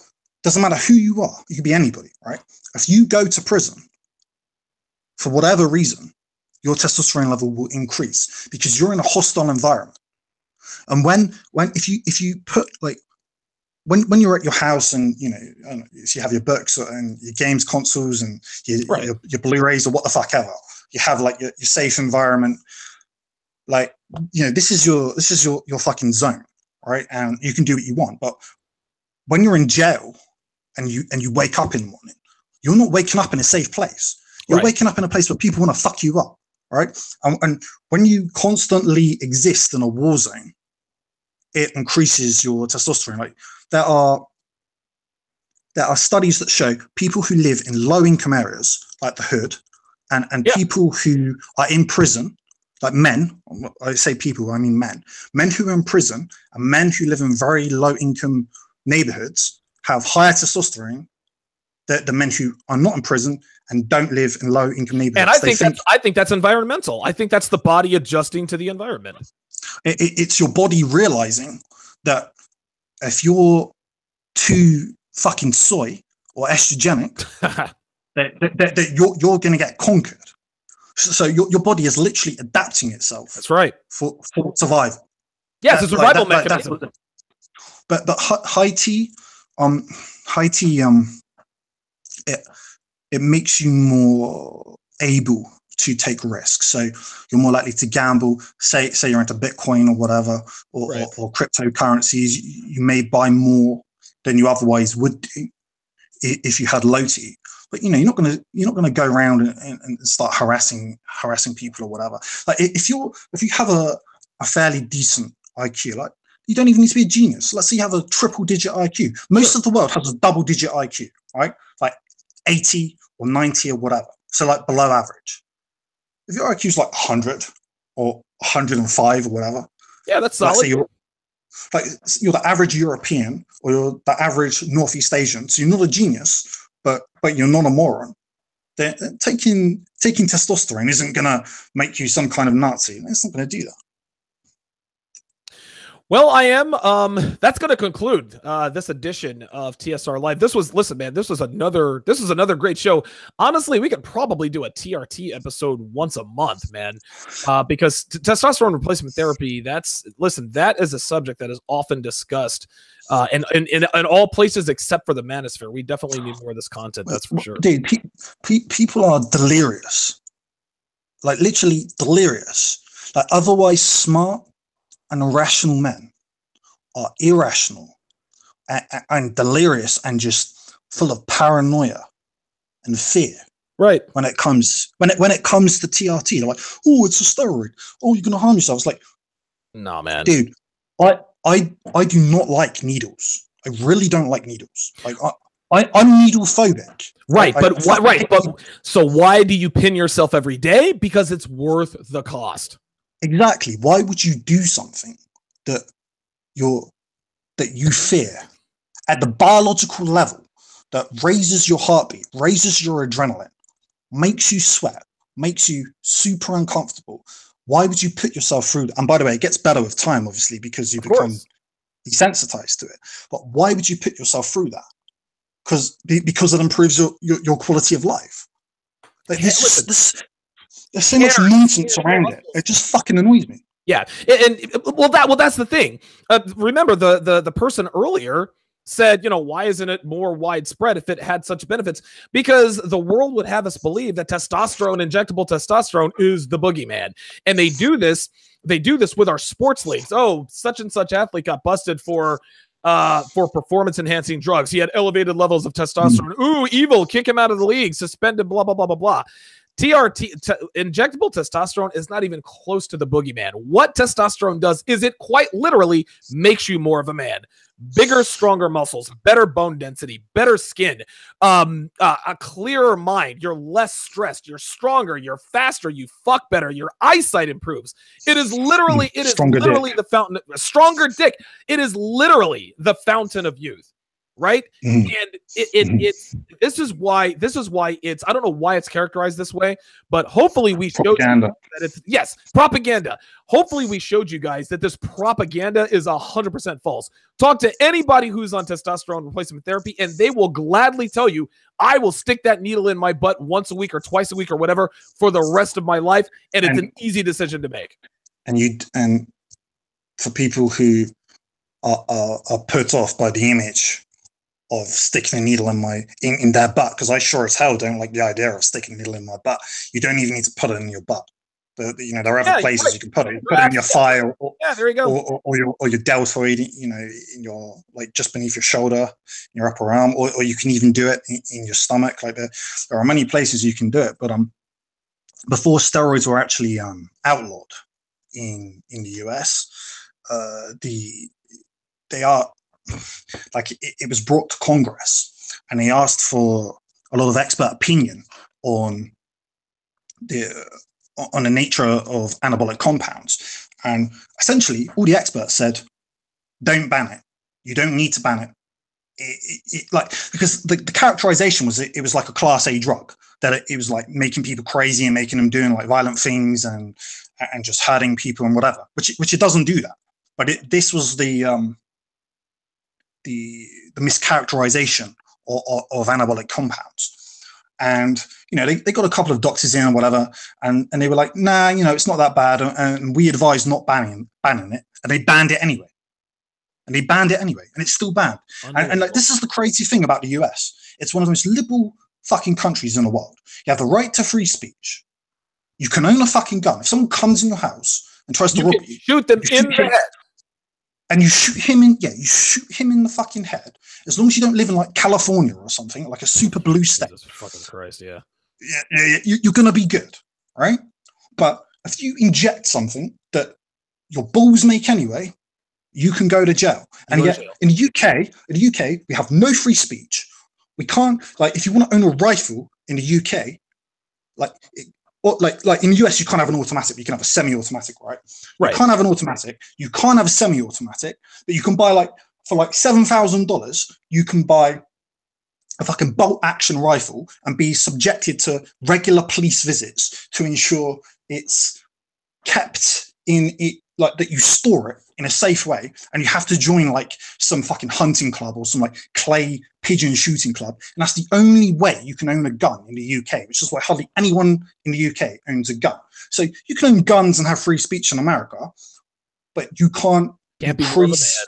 Doesn't matter who you are. You could be anybody, right? If you go to prison, for whatever reason, your testosterone level will increase because you're in a hostile environment. And if you put like when you're at your house and you have your books and your games consoles and your Blu-rays or what the fuck ever, you have like your safe environment. Like this is your fucking zone, right? And you can do what you want. But when you're in jail and you wake up in the morning, you're not waking up in a safe place. You're waking up in a place where people want to fuck you up, right? And when you constantly exist in a war zone, it increases your testosterone. Like there are studies that show people who live in low-income areas, like the hood, and people who are in prison, like men. I say people, I mean men. Men who are in prison and men who live in very low-income neighborhoods have higher testosterone than the men who are not in prison and don't live in low-income neighborhoods. And I think that's environmental. I think that's the body adjusting to the environment. It's your body realizing that if you're too fucking soy or estrogenic, that you're going to get conquered. So your body is literally adapting itself. That's right. For survival. Yes, it's a survival mechanism. But high T, it makes you more able to take risks. So you're more likely to gamble. Say you're into Bitcoin or whatever, or cryptocurrencies. You may buy more than you otherwise would do if you had low T. But you're not gonna go around and start harassing people or whatever. Like if you have a fairly decent IQ, like you don't even need to be a genius. Let's say you have a triple-digit IQ. Most of the world has a double-digit IQ, right? Like 80 or 90 or whatever. So like below average. If your IQ is like 100 or 105 or whatever, yeah, that's solid. Let's say you're the average European or you're the average Northeast Asian, so you're not a genius, but you're not a moron. Then taking testosterone isn't gonna make you some kind of Nazi. It's not gonna do that. Well, I am. That's going to conclude this edition of TSR Live. This was another great show. Honestly, we could probably do a TRT episode once a month, man, because testosterone replacement therapy. That is a subject that is often discussed in all places except for the manosphere. We definitely need more of this content. That's for sure. Dude, people are delirious, like literally delirious, like otherwise smart and irrational men are irrational and delirious and just full of paranoia and fear. Right. When it comes to TRT, they're like, "Oh, it's a steroid. Oh, you're gonna harm yourself." It's like, no, man, dude. I do not like needles. I really don't like needles. Like I'm needle phobic. Right, but so why do you pin yourself every day? Because it's worth the cost. Exactly. Why would you do something that you fear at the biological level that raises your heartbeat, raises your adrenaline, makes you sweat, makes you super uncomfortable? Why would you put yourself through? And by the way, it gets better with time, obviously, because you become desensitized to it. But why would you put yourself through that? Because it improves your quality of life. Like, there's so much nonsense around it. It just fucking annoys me. Yeah, and that's the thing. Remember, the person earlier said, why isn't it more widespread if it had such benefits? Because the world would have us believe that injectable testosterone is the boogeyman. And they do this with our sports leagues. Oh, such and such athlete got busted for performance enhancing drugs. He had elevated levels of testosterone. Ooh, evil, kick him out of the league, suspended, blah, blah, blah, blah, blah. Injectable testosterone is not even close to the boogeyman. What testosterone does is it quite literally makes you more of a man. Bigger, stronger muscles, better bone density, better skin, a clearer mind. You're less stressed. You're stronger. You're faster. You fuck better. Your eyesight improves. It is literally the fountain. Stronger dick. It is literally the fountain of youth. Right. And this is why it's, I don't know why it's characterized this way, but hopefully we showed you that it's propaganda. Hopefully we showed you guys that this propaganda is 100% false. Talk to anybody who's on testosterone replacement therapy, and they will gladly tell you, I will stick that needle in my butt once a week or twice a week or whatever for the rest of my life. And it's an easy decision to make. And for people who are put off by the image of sticking a needle in their butt, because I sure as hell don't like the idea of sticking a needle in my butt. You don't even need to put it in your butt. There are other places you can put it. Put it in your thigh, there you go, or your deltoid. In your, like, just beneath your shoulder, your upper arm, or you can even do it in your stomach. Like, there are many places you can do it. But before steroids were actually outlawed in the US, they are. Like, it was brought to Congress, and they asked for a lot of expert opinion on the nature of anabolic compounds. And essentially, all the experts said, don't ban it. You don't need to ban it. Because the characterization was it was like a class A drug, that it was like making people crazy and making them doing like violent things and just hurting people and whatever, which it doesn't do that. But this was the mischaracterization of anabolic compounds. And they got a couple of doctors in and whatever, and they were like, nah, it's not that bad, and we advise not banning it, and they banned it anyway. And it's still banned. And like, this is the crazy thing about the US. It's one of the most liberal fucking countries in the world. You have the right to free speech. You can own a fucking gun. If someone comes in your house and tries to rob you, shoot them in the head. And you shoot him in the fucking head. As long as you don't live in like California or something, like a super blue state. Jesus fucking Christ, yeah. You're gonna be good, right? But if you inject something that your balls make anyway, you can go to jail. And yet in the UK, we have no free speech. We can't, like, if you want to own a rifle in the UK, like in the US, you can't have an automatic, but you can have a semi-automatic, right? Right. You can't have an automatic. You can't have a semi-automatic, but you can buy for $7,000, you can buy a fucking bolt action rifle and be subjected to regular police visits to ensure it's kept in it, like that you store it in a safe way, and you have to join like some fucking hunting club or some like clay pigeon shooting club, and that's the only way you can own a gun in the UK, which is why hardly anyone in the UK owns a gun. So you can own guns and have free speech in America, but you can't increase.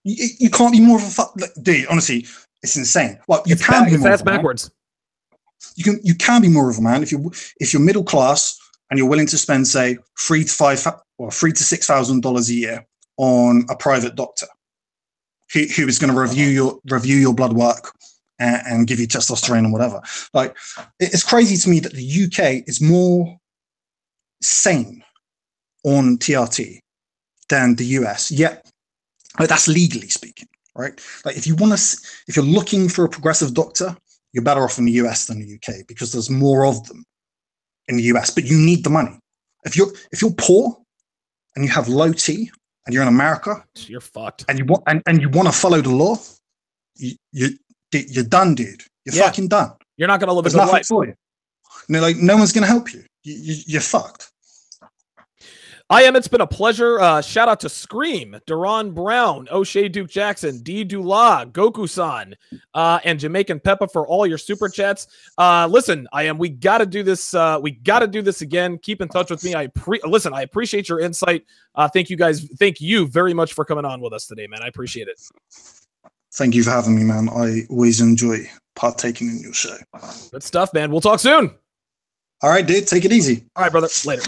You can't be more of a fuck, dude. Honestly, it's insane. Well, you can be more of a man. Backwards. You can be more of a man if you're middle class and you're willing to spend, say, $3,000 to $6,000 a year on a private doctor who is going to review your blood work and give you testosterone and whatever. Like, it's crazy to me that the UK is more sane on TRT than the US. Yet, like, that's legally speaking, right? Like, if you're looking for a progressive doctor, you're better off in the US than the UK because there's more of them in the US, but you need the money. If you're poor and you have low T and you're in America, you're fucked. And you want to follow the law, you're done, dude. You're fucking done. You're not going to live a good life for you. Like, no one's going to help you. You're fucked. I am. It's been a pleasure. Shout out to Scream, Duran Brown, O'Shea Duke Jackson, D. Dula, Goku-san, and Jamaican Peppa for all your super chats. Listen, I am. We got to do this. We got to do this again. Keep in touch with me. I appreciate your insight. Thank you guys. Thank you very much for coming on with us today, man. I appreciate it. Thank you for having me, man. I always enjoy partaking in your show. Good stuff, man. We'll talk soon. All right, dude. Take it easy. All right, brother. Later.